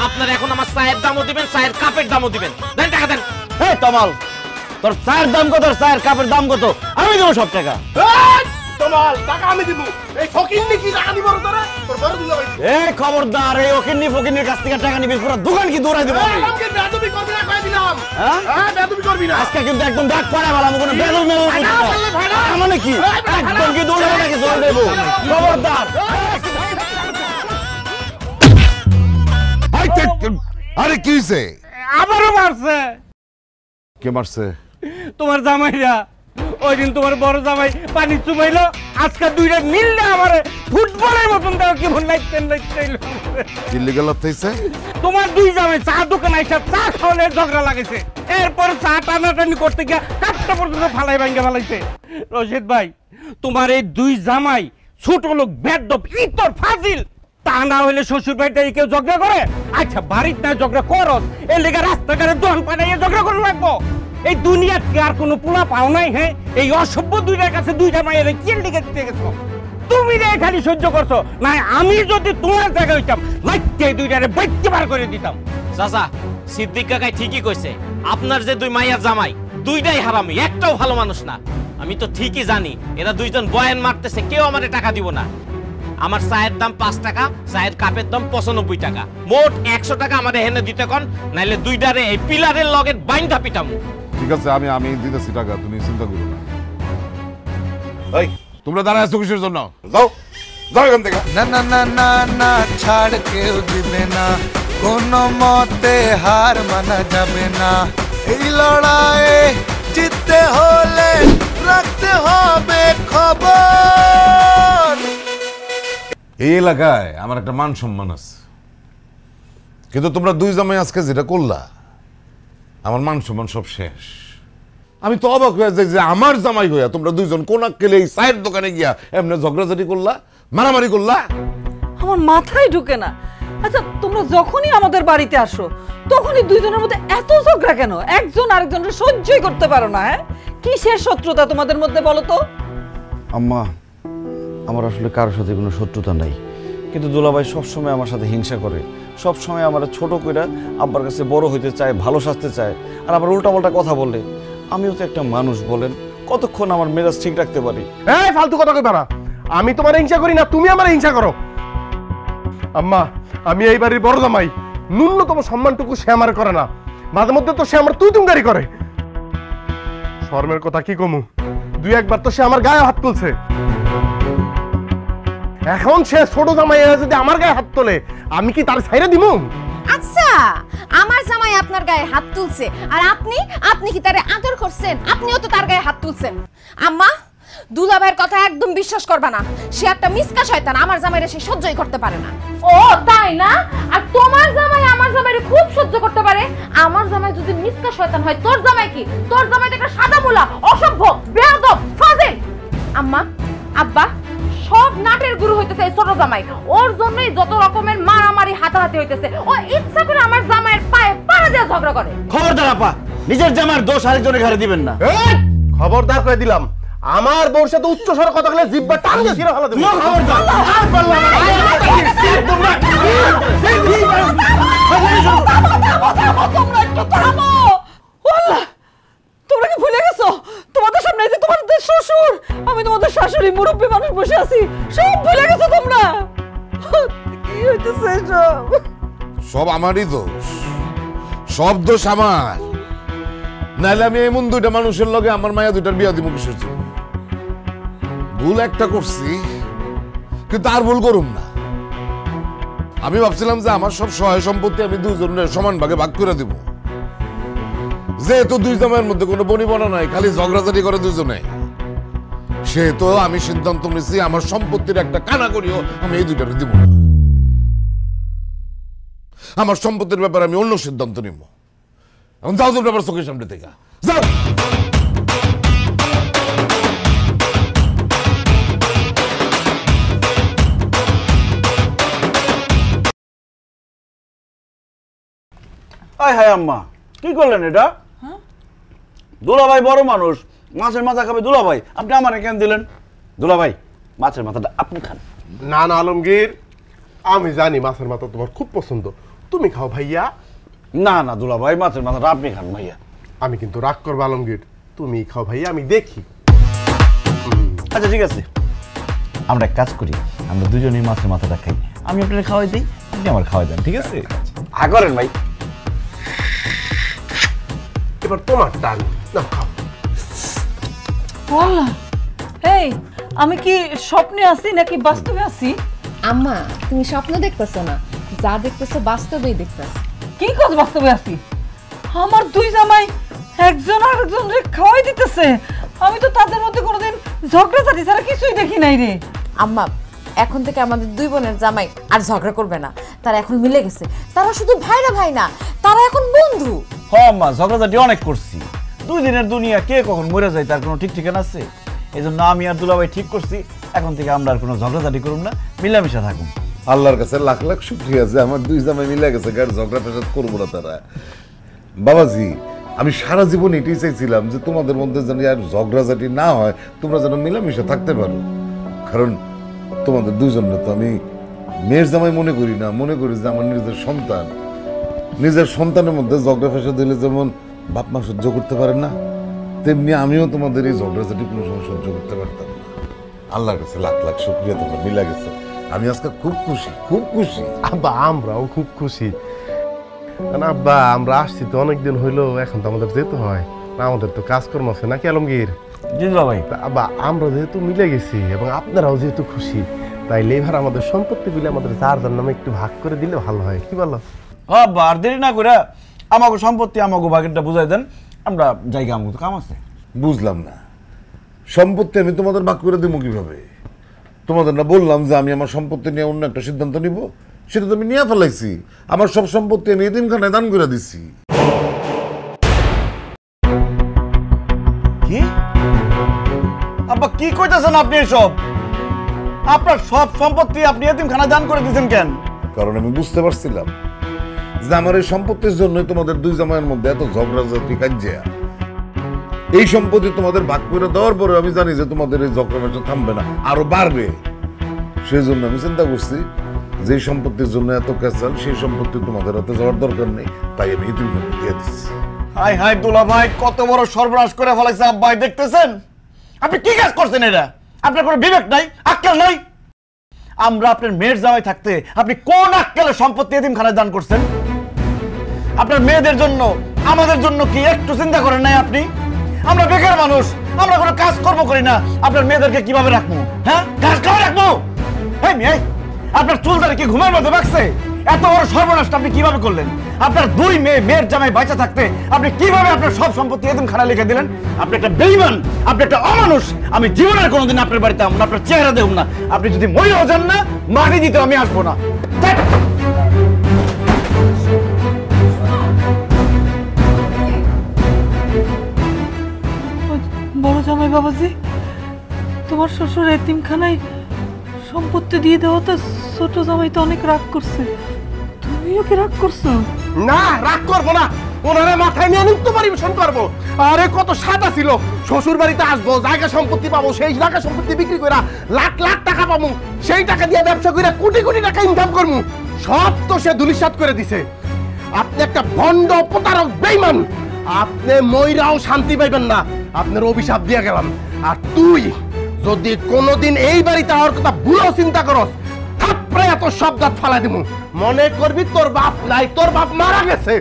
আপনারা এখন আমার চায়ের দামও দিবেন, চায়ের কাপের দামও দিবেন। দেন টাকা দেন। এই তমাল, তোর চায়ের দাম কত, চায়ের কাপের দাম কত? আমি দেবো সব টাকা। তোমার টাকা আমি দিব। এই ফকিন্নি কি টাকা দিব তোরে? তোর বড় দুলা ভাই। এই খবরদার, এই ওকিন্নি ফকিন্নির কাছ থেকে টাকা নিবি, পুরো দোকান কি দৌড়াই দেবো আমি। আমাকে বেয়াদবি করবি না কই দিলাম। হ্যাঁ বেয়াদবি করবি না। আজকে কিন্তু একদম ডাক পড়া ভালো, আমি কোনো বেদল মেদল করতে না। মানে কি একদম কি দৌড়াবো নাকি জল দেবো? খবরদার। আরে কি হইছে? আবারও মারছে। কে মারছে? তোমার জামাইরা। ওই দিন তোমার বড় জামাই পানি চুমাইলো, আজকে দুইটা মিললে আমারে ফুটবলের মতন দাও কি মন লাইতেন লাইতেইলো। কি লিগাল হইছে? তোমার দুই জামাই চা দোকানে এসে চা খাওয়ালে ঝগড়া লাগেছে, এরপর চা টানাটানি করতে গিয়ে কাপটা পর্যন্ত ফালাই ভাঙ্গে ফালাইছে। রশিদ ভাই, তোমার এই দুই জামাই ছোট লোক বেদব ইতর ফাজিল। তা না হইলে শ্বশুর বাড়িতে কেউ ঝগড়া করে? আচ্ছা বাড়িতে না ঝগড়া করস, এর লেগে রাস্তাঘাটে দোকান পাড়াইয়া ঝগড়া করে লাগবো? এই দুনিয়ার কি আর কোনো পোলা পাও নাই? হ্যাঁ, এই অসভ্য দুইটার কাছে দুইটা মায়ের কি লিখে দিতে গেছো? তুমি রে খালি সহ্য করছো না? আমি যদি তোমার জায়গায় হইতাম লাইতে দুইটারে বাইতে বার করে দিতাম। চাচা, সিদ্দিক কাকাই ঠিকই কইছে। আপনার যে দুই মাইয়ার জামাই, দুইটাই হারামি, একটাও ভালো মানুষ না। আমি তো ঠিকই জানি এরা দুইজন বয়ান মারতেছে, কেউ আমারে টাকা দিব না। আমার চায়ের দাম 5 টাকা, চায়ের কাপের দাম 95 টাকা, মোট 100 টাকা আমাদের হেনে দিতে কোন, নাইলে দুইটারে এই পিলারের লগে বাইন্ধা পিটামু। ঠিক আছে, আমি দিতেছি টাকা, তুমি চিন্তা করো না। এই তোমরা দাঁড়ায় আছো কিসের জন্য? যাও যাও এখান থেকে। না না না না না, ছাড় কেউ দিবে না, কোনো মতে হার মানা যাবে না। এই লড়াইয়ে জিততে হলে রাখতে হবে খবর। এই এলাকায় আমার একটা মান সম্মান আছে, কিন্তু তোমরা দুই জামাই আজকে যেটা করলা, আমার মান সম্মান সব শেষ। আমি তো অবাক হয়ে যাই যে আমার জামাই হইয়া তোমরা দুইজন কোন আক্কেলে এই চায়ের দোকানে গিয়া এমনি ঝগড়াঝাটি করলা, মারামারি করলা। আমার মাথায় ঢুকে না। আচ্ছা, তোমরা যখনই আমাদের বাড়িতে আসো তখনই দুইজনের মধ্যে এত ঝগড়া কেন? একজন আরেকজনের সহ্যই করতে পারো না? হ্যাঁ, কিসের শত্রুতা তোমাদের মধ্যে বলো তো? আম্মা, আমার আসলে কারোর সাথে কোনো শত্রুতা নাই, কিন্তু দুলাভাই সবসময় আমার সাথে হিংসা করে, সবসময় আমার ছোট কইরা আব্বার কাছে বড় হইতে চায়, ভালো সাজতে চায়, আর আবার উল্টাপাল্টা কথা বলে। আমিও তো একটা মানুষ, বলেন কতক্ষণ আমার মেজাজ ঠিক রাখতে পারি? এই ফালতু কথা কইবা না। আমি তোমার হিংসা করি না, তুমি আমার হিংসা করো। আম্মা, আমি এই বাড়ির বড় জামাই, ন্যূনতম সম্মানটুকু সে আমার করে না। মাঝে মধ্যে তো সে আমার তুই তুমগারি করে। শর্মের কথা কি কমু, দুই একবার তো সে আমার গায়ে হাত তুলছে। এখন সে ছোট জামাই যদি আমার গায়ে হাত তোলে, আমি কি তার ছাইরে দিমু? আচ্ছা, আমার জামাই আপনার গায়ে হাত তুলছে আর আপনি কি তারে আদর করছেন? আপনিও তো তার গায়ে হাত তুলছেন। আম্মা, দুলাভাইয়ের কথা একদম বিশ্বাস করবা না। সে একটা মিসকা শয়তান, আমার জামাইরে সে সহ্যই করতে পারে না। ও তাই না? আর তোমার জামাই আমার জামাইরে খুব সহ্য করতে পারে। আমার জামাই যদি মিসকা শয়তান হয়, তোর জামাই কি? তোর জামাই তো একটা সাদা মুলা, অসভ্য, বেয়াদব, ফাজিল। আম্মা, আব্বা, সব নাটের গুরু হইতেছে এই ছোট জামাই। ওর জন্যই যত রকমের মারামারি হাতাহাতি হইতেছে। ও ইচ্ছা করে আমার জামাইয়ের পায়ে পাড়া দিয়ে ঝগড়া করে। খবরদার আপা, নিজের জামাইয়ের দোষ আরেকজনের ঘাড়ে দিবেন না। খবরদার করে দিলাম, আমার বউর সাথে উচ্চ স্বরে কথা বলে জিহ্বা টান দিয়ে ছিঁড়ে ফেলা দেব। তোমরা কি ভুলে গেছো তোমাদের সামনে যে তোমাদের শ্বশুর, আমি তোমাদের শাশুড়ি, মুরব্বী মানুষ বসে আছি, সব ভুলে গেছো তোমরা? কি হইতেছে সব? সব আমারই দোষ, সব দোষ আমার। নাহলে আমি এমন দুইটা মানুষের লগে আমার মায়া দুইটার বিয়া দিব কিসের জন্য? ভুল একটা করছি, কিন্তু আর ভুল করুম না। আমি ভাবছিলাম যে আমার সব সহায় সম্পত্তি আমি দুইজনের সমান ভাগে ভাগ করে দিব, যেহেতু দুই জামাইয়ের মধ্যে কোনো বনিবনা নাই, খালি ঝগড়াঝাটি করে দুইজনে, সেহেতু আমি সিদ্ধান্ত নিয়েছি আমার সম্পত্তির একটা কানা করিও আমি এই দুইটারে দিব না। আমার সম্পত্তির ব্যাপারে আমি অন্য সিদ্ধান্ত নিব। এখন যাও তোর ব্যাপার চোখের সামনে থেকে যাও। আয় হায় আম্মা, কি করলেন এটা? দুলাভাই বড় মানুষ, মাছের মাথা খাবে দুলাভাই, আপনি আমারে কেন দিলেন? দুলাভাই মাছের মাথাটা আপনি খান। না না আলমগীর, আমি জানি মাছের মাথা তোমার খুব পছন্দ, তুমি খাও ভাইয়া। না না দুলাভাই, মাছের মাথাটা আপনি খান ভাইয়া। আমি কিন্তু রাগ করবো আলমগীর, তুমি খাও ভাইয়া, আমি দেখি। আচ্ছা ঠিক আছে, আমরা এক কাজ করি, আমরা দুজনেই মাছের মাথাটা খাই, আমি আপনাকে খাওয়াই দিই, আপনি আমার খাওয়াই দেন, ঠিক আছে? হা করেন ভাই। এবার তোমার টান, না খাও। আল্লাহ, এই আমি কি স্বপ্নে আছি নাকি বাস্তবে আছি? আম্মা তুমি স্বপ্ন দেখতেছো না, যা দেখতেছো বাস্তবেই দেখতেছো। কি কাজ বাস্তবে আছি? আমার দুই জামাই একজন আরেকজনকে খাওয়াই দিতেছে, আমি তো তাদের মধ্যে কোনোদিন ঝগড়াঝাটি ছাড়া কিছুই দেখি নাই রে। আম্মা এখন থেকে আমাদের দুই বোনের জামাই আর ঝগড়া করবে না, তারা এখন মিলে গেছে, তারা শুধু ভাইরা ভাই না, তারা এখন বন্ধু। হ্যাঁ মা, ঝগড়াঝাটি অনেক করছি, 2 দিনের দুনিয়া কে কখন মরে যায় তার কোনো ঠিক ঠিকানা আছে? এই জন্য আমি আর দুলাভাই ঠিক করছি, এখন থেকে আমরা আর কোনো ঝগড়াঝাটি করুম না, মিলামিশা থাকুন। আল্লাহর কাছে লাখ লাখ শুকরিয়া যে আমার 2 জামাই মিলে গেছে, গাড়ি ঝগড়া ফেসাদ করবো না তারা। বাবাজি, আমি সারা জীবন এটাই চাইছিলাম যে তোমাদের মধ্যে যেন আর ঝগড়াঝাটি না হয়, তোমরা যেন মিলামিশা থাকতে পারো। কারণ তোমাদের দুজনে তো আমি মেয়ের জামাই মনে করি না, মনে করি যে আমার নিজের সন্তান। নিজের সন্তানের মধ্যে ঝগড়া ফেসাদ দিলে যেমন বাপ মা সহ্য করতে পারে না, তেমনি আমিও তোমাদের এই ঝগড়াঝাটি কোনো সময় সহ্য করতে পারতাম না। আল্লাহর কাছে লাখ লাখ শুকরিয়া, তোমরা মিলে গেছো, আমি আজকে খুব খুশি, খুব খুশি। আব্বা আমরাও খুব খুশি। না আব্বা, আমরা আসছি তো অনেকদিন হইলো, এখন তো আমাদের যেতে হয় না, আমাদের তো কাজকর্ম আছে নাকি আলমগীর? জি দুলাভাই। আব্বা আমরা যেহেতু মিলে গেছি এবং আপনারাও যেহেতু খুশি, তাইলে এবার আমাদের সম্পত্তিগুলি আমাদের যার যার নামে একটু ভাগ করে দিলে ভালো হয়, কি বলো? হ্যাঁ, আর দেরি না করে আমাকে সম্পত্তি আমাকে ভাগেরটা বুঝাই দেন, আমরা জায়গা আমাকে তো কাম আছে। বুঝলাম না, সম্পত্তি আমি তোমাদের ভাগ করে দেবো কিভাবে? তোমাদের না বললাম যে আমি আমার সম্পত্তি নিয়ে অন্য একটা সিদ্ধান্ত নিব, সেটা তো আমি নিয়ে ফেলাইছি। আমার সব সম্পত্তি আমি এতিমখানায় দান করে দিচ্ছি। কি আব্বা কি কইতাছেন আপনি? এসব আপনার সব সম্পত্তি আপনি এতিমখানায় দান করে দিয়েছেন কেন? কারণ আমি বুঝতে পারছিলাম যে আমার এই সম্পত্তির জন্য তোমাদের 2 জামাইয়ের মধ্যে এত ঝগড়াঝাটি কাজিয়া। এই সম্পত্তি তোমাদের ভাগ করে দেওয়ার পরে আমি জানি যে তোমাদের এই ঝগড়াটা থামবে না, আরো বাড়বে। সেই জন্য আমি চিন্তা করছি যে সম্পত্তির জন্য এত ক্যাচাল, সেই সম্পত্তি তোমাদের হাতে যাওয়ার দরকার নেই, তাই আমি এতিমখানায় দিয়ে দিচ্ছি। হাই হাই দুলাভাই, কত বড় সর্বনাশ করে ফেলাইছে আব্বাই, দেখতেছেন আপনি কি কাজ করছেন? এটা আপনার কোনো বিবেক নাই, আক্কেল নাই? আমরা আপনার মেয়ের জামাই থাকতে আপনি কোন আক্কেলে সম্পত্তি এতিমখানায় দান করছেন? আপনার মেয়েদের জন্য, আমাদের জন্য কি একটু চিন্তা করেন নাই আপনি? আমরা বেকার মানুষ, আমরা কোনো কাজ কর্ম করি না, আপনার মেয়েদেরকে কিভাবে রাখবো? হ্যাঁ, কাজ করে রাখবো? এই মেয়ে, আপনার চুলদারে কি ঘুমের মধ্যে বাঁকছে? এত বড় সর্বনাশটা আপনি কিভাবে করলেন? আপনার 2 মেয়ের জামাই বাঁচা থাকতে আপনি কিভাবে আপনার সব সম্পত্তি এতিমখানায় লিখে দিলেন? আপনি একটা বেঈমান, আপনি একটা অমানুষ। আমি জীবনের কোনোদিন আপনার বাড়িতে আসবো না, আপনার চেহারা দেখব না। আপনি যদি মরেও যান না, মাটি দিতে আমি আসবো না। বড় জামাই বাবাজি, তোমার শ্বশুর এতিমখানায় সম্পত্তি দিয়ে দেওয়াতে ছোট জামাই তো অনেক রাগ করছে, তুমিও কি রাগ করছো? না, রাগ করবো না, ওনারা মাথায় নিয়ে নৃত্য পরিবেশন করবো। আরে কত সাদা ছিল, শ্বশুর বাড়িতে আসবো, জায়গা সম্পত্তি পাবো, সেই জায়গা সম্পত্তি বিক্রি করে লাখ লাখ টাকা পাবো, সেই টাকা দিয়ে ব্যবসা করে কোটি কোটি টাকা ইনকাম করবো, সব তো সে ধুলিসাৎ করে দিছে। আপনি একটা ভণ্ড প্রতারক বেঈমান, আপনি মইরাও শান্তি পাইবেন না, আপনার অভিশাপ দিয়ে গেলাম। আর তুই যদি কোনোদিন এই বাড়িতে আমার কথা ভুলেও চিন্তা করস, থাপড়ে এত সব দাঁত ফালাই দিব, মনে করবি তোর বাপ নাই, তোর বাপ মারা গেছে।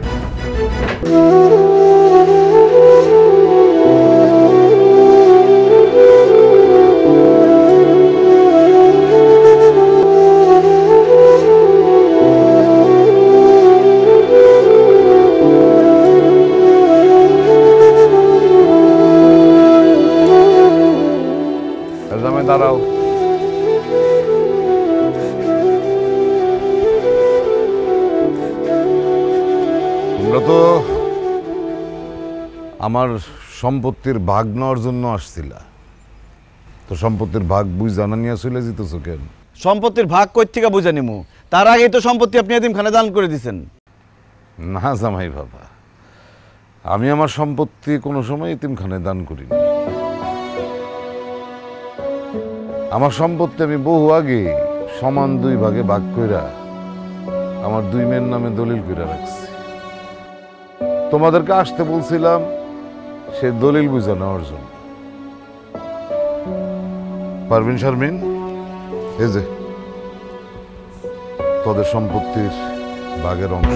দাঁড়াও, তোমরা তো আমার সম্পত্তির ভাগ নেওয়ার জন্য আসছিলা, তো সম্পত্তির ভাগ বুঝ জানা নিয়ে চলে যেতেছো কেন? সম্পত্তির ভাগ কই থেকে বুঝে নিমু? তার আগেই তো সম্পত্তি আপনি এতিমখানে দান করে দিয়েছেন। না জামাই বাবা, আমি আমার সম্পত্তি কোনো সময় এতিমখানে দান করিনি। আমার সম্পত্তি আমি বহু আগে সমান 2 ভাগে ভাগ কইরা আমার 2 মেয়ের নামে দলিল কইরা রাখছি। তোমাদেরকে আসতে বলছিলাম সে দলিল বুঝা নেওয়ার জন্য। পারভিন শারমিন, এই যে তোদের সম্পত্তির ভাগের অংশ।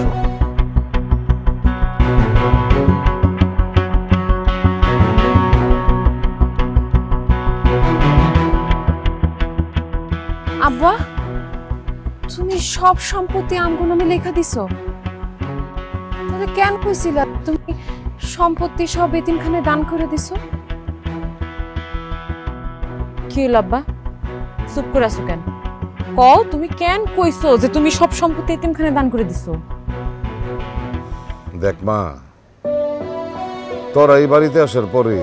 আব্বা, তুমি সব সম্পত্তি আমগুলো নামে লেখা দিছো? তাহলে কেন কইছিলা তুমি সম্পত্তি সব এতিমখানে দান করে দিছো? কি হলো আব্বা, চুপ করে আছো কেন? কও তুমি কেন কইছো যে তুমি সব সম্পত্তি এতিমখানে দান করে দিছো? দেখ মা, তোরা এই বাড়িতে আসার পরে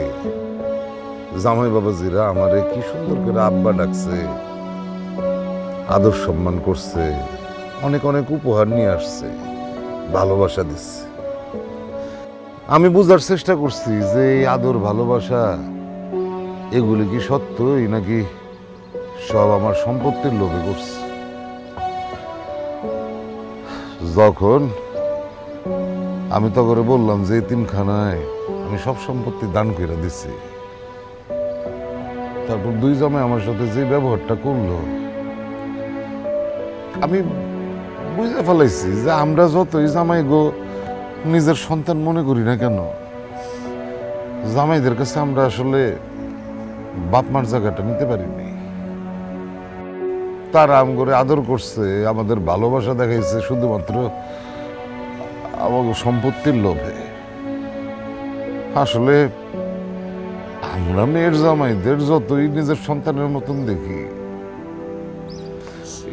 জামাই বাবাজিরা আমারে কি সুন্দর করে আব্বা ডাকছে, আদর সম্মান করছে, অনেক অনেক উপহার নিয়ে আসছে, ভালোবাসা দিচ্ছে। আমি বুঝার চেষ্টা করছি যে এই আদর ভালোবাসা এগুলি কি সত্যই নাকি সব আমার সম্পত্তির লোভে করছে। যখন আমি তো করে বললাম যে এতিমখানায় আমি সব সম্পত্তি দান করে দিছি, তারপর 2 জামাই আমার সাথে যে ব্যবহারটা করলো, আমি বুঝে ফেলাইছি যে আমরা যতই জামাই গো নিজের সন্তান মনে করি না কেন, জামাইদের কাছে আমরা আসলে বাপ মার জায়গাটা নিতে পারিনি। তারা আম করে আদর করছে, আমাদের ভালোবাসা দেখাইছে শুধুমাত্র আমাদের সম্পত্তির লোভে। আসলে আমরা মেয়ের জামাইদের যতই নিজের সন্তানের মতন দেখি,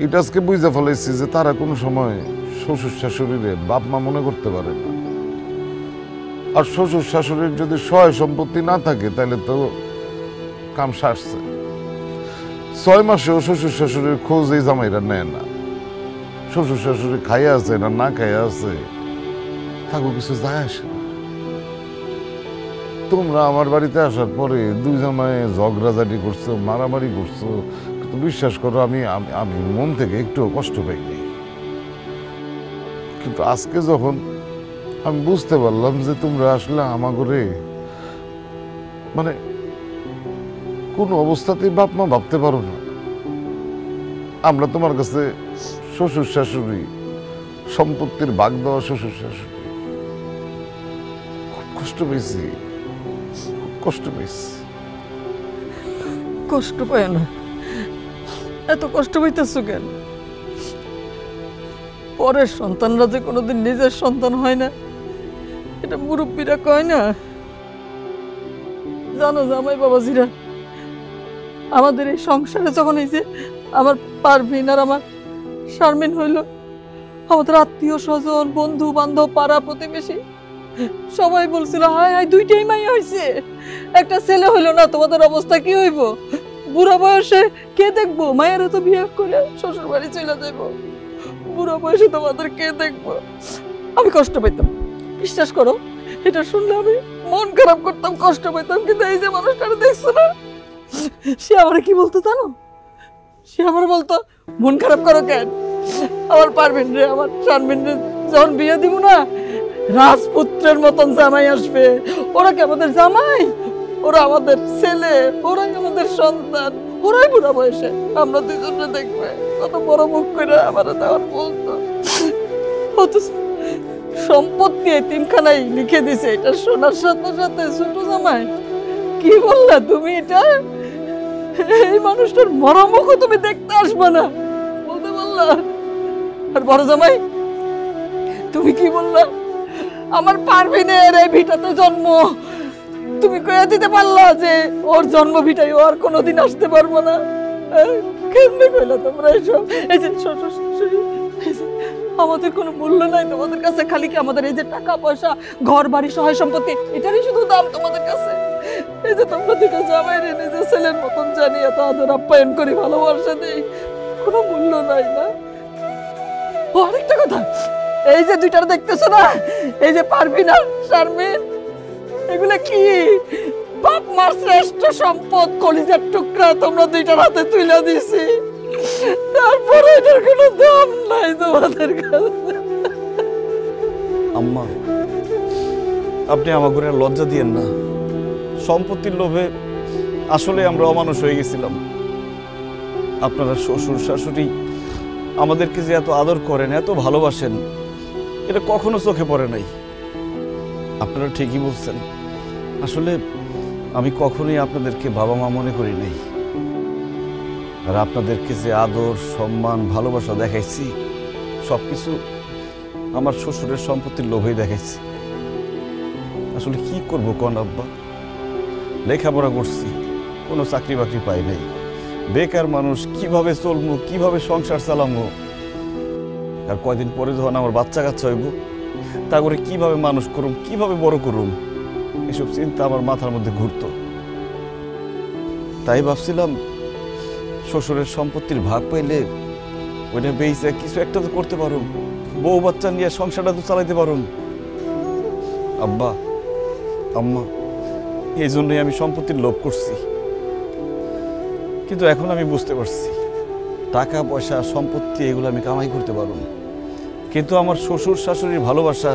এটা আজকে বুঝে ফেলাইছি যে তারা কোনো সময় শ্বশুর শাশুড়িরে বাপ মা মনে করতে পারে না। আর শ্বশুর শাশুড়ির যদি সহায় সম্পত্তি না থাকে তাহলে তো কাম সারছে। 6 মাসেও শ্বশুর শাশুড়ির খোঁজ এই জামাইরা নেয় না। শ্বশুর শাশুড়ি খাইয়া আছে না না খাইয়া আছে থাকো কিছু যায় আসে না। তোমরা আমার বাড়িতে আসার পরে 2 জামাই ঝগড়াঝাটি করছো, মারামারি করছো, কিন্তু বিশ্বাস করো আমি আমি মন থেকে একটু কষ্ট পাইনি। কিন্তু আজকে যখন আমি বুঝতে পারলাম যে তোমরা আসলে আমাগরে মানে কোনো অবস্থাতেই বাপ মা ভাবতে পারো না, আমরা তোমার কাছে শ্বশুর শাশুড়ি, সম্পত্তির ভাগ দেওয়া শ্বশুর শাশুড়ি, খুব কষ্ট পেয়েছি, খুব কষ্ট পেয়েছি। কষ্ট পায় না, এত কষ্ট পাইতেছ কেন? পরের সন্তানরা যে কোনোদিন নিজের সন্তান হয় না, এটা মুরব্বীরা কয় না? জানো জামাই বাবাজিরা, আমাদের এই সংসারে যখন এই যে আমার পারভিন আর আমার শারমিন হইল, আমাদের আত্মীয় স্বজন, বন্ধু বান্ধব, পাড়া প্রতিবেশী সবাই বলছিল হায় হায় 2টাই মাইয়া হয়েছে, একটা ছেলে হইল না, তোমাদের অবস্থা কি হইব? বুড়া বয়সে কে দেখবো? মায়েরা তো বিয়ে করে শ্বশুর বাড়ি চলে যাইব, বুড়া বয়সে তোমাদের কে দেখবো? আমি কষ্ট পাইতাম, বিশ্বাস করো, এটা শুনলে আমি মন খারাপ করতাম, কষ্ট পাইতাম। কিন্তু এই যে মানুষটারে দেখছো না, সে আমার কি বলতো জানো? সে আমার বলতো মন খারাপ করো কেন? আমার পারবেন রে, আমার শারমিন রে যখন বিয়ে দিব না, রাজপুত্রের মতন জামাই আসবে। ওরা কি আমাদের জামাই? ওরা আমাদের ছেলে, ওরাই আমাদের সন্তান, ওরাই বুড়া বয়সে আমরা 2জনে দেখবে। কত বড় মুখ করে আমার দেওয়ার বলতো। অথচ সম্পত্তি এতিমখানায় লিখে দিছে, এটা শোনার সাথে সাথে ছোট জামাই কি বললা তুমি? এটা এই মানুষটার মরমুখও তুমি দেখতে আসবে না বলতে বললা? আর বড় জামাই তুমি কি বললা? আমার পারভিনের এই ভিটাতে জন্ম, তুমি কয়ে দিতে পারলা যে ওর জন্ম ভিটায় ও আর কোনোদিন আসতে পারবো না? কেমনে কইলা তোমরা এসব? এই যে শ্বশুর শাশুড়ি, আমাদের কোনো মূল্য নাই তোমাদের কাছে, খালি কি আমাদের এই যে টাকা পয়সা, ঘর বাড়ি, সহায় সম্পত্তি, এটারই শুধু দাম তোমাদের কাছে? এই যে তোমরা দুটো জামাই রে নিজের ছেলের মতন জানি এত আদর আপ্যায়ন করি, ভালোবাসা দেই, কোনো মূল্য নাই না? ও আরেকটা কথা, এই যে দুইটার দেখতেছো না, এই যে পারবিন আর শারমিন, এগুলা কি বাপ মার শ্রেষ্ঠ সম্পদ, কলিজার টুকরা তোমরা দুইটার হাতে তুলে দিছি, তারপরে এটার কোনো দাম নাই তোমাদের কাছে। আম্মা, আপনি আমার ঘরে লজ্জা দিয়েন না। সম্পত্তির লোভে আসলে আমরা অমানুষ হয়ে গেছিলাম। আপনারা শ্বশুর শাশুড়ি আমাদেরকে যে এত আদর করেন, এত ভালোবাসেন, এটা কখনো চোখে পড়ে নাই। আপনারা ঠিকই বলছেন, আসলে আমি কখনোই আপনাদেরকে বাবা মা মনে করি নাই। আর আপনাদেরকে যে আদর, সম্মান, ভালোবাসা দেখাইছি, সবকিছু আমার শ্বশুরের সম্পত্তির লোভেই দেখাইছি। আসলে কি করব কোন আব্বা, লেখাপড়া করছি, কোনো চাকরি বাকরি পাই নাই, বেকার মানুষ, কিভাবে চলবো, কিভাবে সংসার চালাবো? আর কয়দিন পরে যখন আমার বাচ্চা কাচ্চা হইব, তা করে কিভাবে মানুষ করুম, কিভাবে বড় করুম, এসব চিন্তা আমার মাথার মধ্যে ঘুরতো। তাই ভাবছিলাম শ্বশুরের সম্পত্তির ভাগ পাইলে ওইটা বেঁচে কিছু একটা তো করতে পারুম, বউ বাচ্চা নিয়ে সংসারটা তো চালাইতে পারুম। আব্বা, আম্মা, এই জন্যই আমি সম্পত্তির লোভ করছি। কিন্তু এখন আমি বুঝতে পারছি, টাকা পয়সা, সম্পত্তি এগুলো আমি কামাই করতে পারুম, কিন্তু আমার শ্বশুর শাশুড়ির ভালোবাসা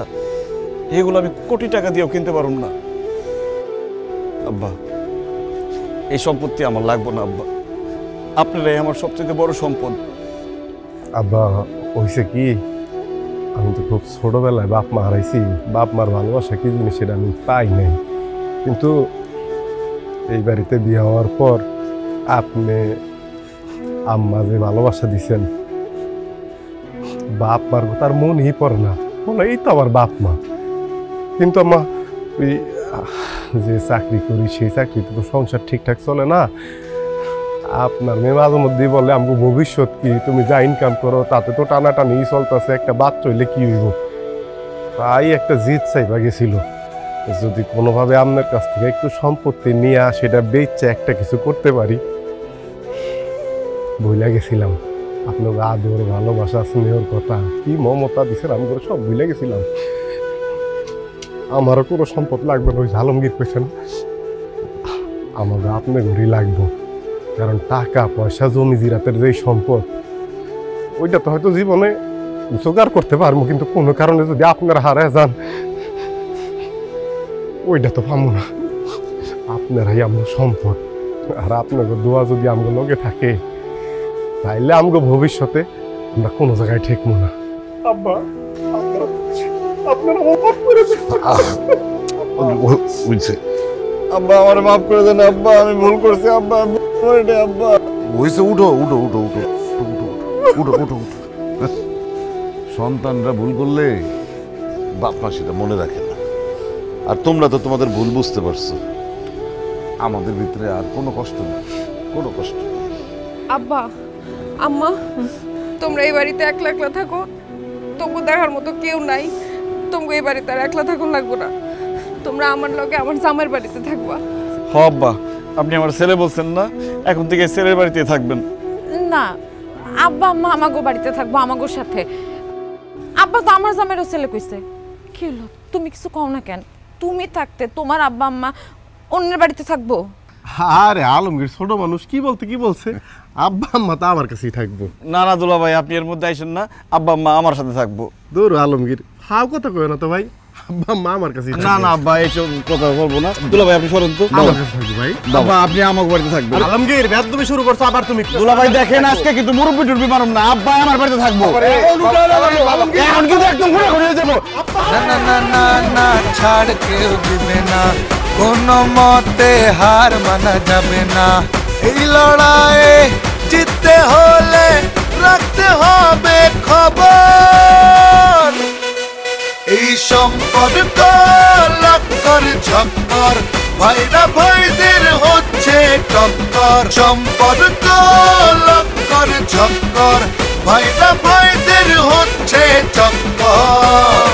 এগুলো আমি কোটি টাকা দিয়েও কিনতে পারুম না। আব্বা, এই সম্পত্তি আমার লাগবে না আব্বা, আপনারাই আমার সবচেয়ে বড় সম্পদ। আব্বা, হয়েছে কি, আমি তো খুব ছোটবেলায় বাপ মা হারাইছি। বাপ মার ভালোবাসা কি জিনিস সেটা আমি পাই নাই, কিন্তু এই বাড়িতে বিয়ে হওয়ার পর আপনি আম্মা যে ভালোবাসা দিছেন, বাপ মার তার মনই পড়ে না, বলে এই তো আমার বাপ মা। কিন্তু আম্মা, ওই যে চাকরি করি সেই চাকরিতে তো সংসার ঠিকঠাক চলে না। আপনার মেয়ে মাঝে মধ্যেই বলে আমাকে ভবিষ্যৎ কি, তুমি যা ইনকাম করো তাতে তো টানাটানি চলতেছে, একটা বাচ্চা হইলে কি হইব। তাই একটা জিদ চাইবা গেছিল, যদি কোনোভাবে আপনার কাছ থেকে একটু সম্পত্তি নিয়ে সেটা বেচে একটা কিছু করতে পারি। ভুলে গেছিলাম আপনার আদর, ভালোবাসা, স্নেহর কথা, কি মমতা দিচ্ছেন আমি করে সব ভুলে গেছিলাম। আমারও কোনো সম্পদ লাগবে না, ওই আলমগীর পেছেন আমাকে আপনার ঘরেই লাগবো, কারণ টাকা পয়সা, জমি জিরাতের যে সম্পদ, ওইটা তো হয়তো জীবনে জোগাড় করতে পারবো, কিন্তু কোনো কারণে যদি আপনারা হারায় যান ওইটা তো পাবো না। আপনারাই আমার সম্পদ, আর আপনাকে দোয়া যদি আমগো লগে থাকে তাইলে আমগো ভবিষ্যতে আমরা কোনো জায়গায় ঠেকবো না। আব্বা, আপনারা মাফ করে দেন। আব্বা, আমার মাফ করে দেন আব্বা, আমি ভুল করছি আব্বা, আব্বা। হয়েছে, উঠো উঠো উঠো উঠো উঠো উঠো উঠো উঠো। সন্তানরা ভুল করলে বাপ মা সেটা মনে রাখে না, আর তোমরা তো তোমাদের ভুল বুঝতে পারছো। আমাদের ভিতরে আর কোনো কষ্ট নেই, কোনো কষ্ট নেই। আব্বা, আম্মা, তোমরা এই বাড়িতে একলা একলা থাকো, তোমাকে দেখার মতো কেউ নাই, তোমাকে এই বাড়িতে আর একলা থাকুন লাগবো না, তোমরা আমার লগে আমার জামাইয়ের বাড়িতে থাকবা। হ আব্বা, আপনি আমার ছেলে বলছেন না, এখন থেকে ছেলের বাড়িতে থাকবেন। না আব্বা, আম্মা আমাগো বাড়িতে থাকবো, আমাগোর সাথে। আব্বা তো আমার জামাইয়েরও ছেলে কইছে। কি হলো, তুমি কিছু কও না কেন? তুমি থাকতে তোমার আব্বা আম্মা অন্যের বাড়িতে থাকবো? আরে আলমগীর ছোট মানুষ, কি বলতে কি বলছে, আব্বা আম্মা তো আমার কাছেই থাকবো। না না দুলা ভাই, আপনি এর মধ্যে আইসেন না, আব্বা আম্মা আমার সাথে থাকবো। দূর আলমগীর, হাও কথা কই না তো ভাই, আব্বা আম্মা আমার কাছেই থাকবে। না না আব্বা, এইসব কথা বলবো না। দুলা ভাই আপনি সরেন তো, আমার কাছে থাকবে ভাই। আব্বা আপনি আমার বাড়িতে থাকবেন। আলমগীর, ব্যাদ তুমি শুরু করছো আবার তুমি। দুলা ভাই দেখেন, আজকে কিন্তু মুরব্বি টুরবি মারুম না, আব্বা আমার বাড়িতে থাকবো। এখন কিন্তু একদম ঘুরে ঘুরে যাবো। না না না না না, ছাড় কেউ দিবে না, কোনো মতে হার মানা যাবে না। এই লড়াইয়ে জিততে হলে রাখতে হবে খবর। এই সম্পর্ক লক্কর ঝক্কর, ভাইরা ভাইদের হচ্ছে টক্কর। সম্পর্ক লক্কর ঝক্কর, ভাইরা ভাইদের হচ্ছে চক্কর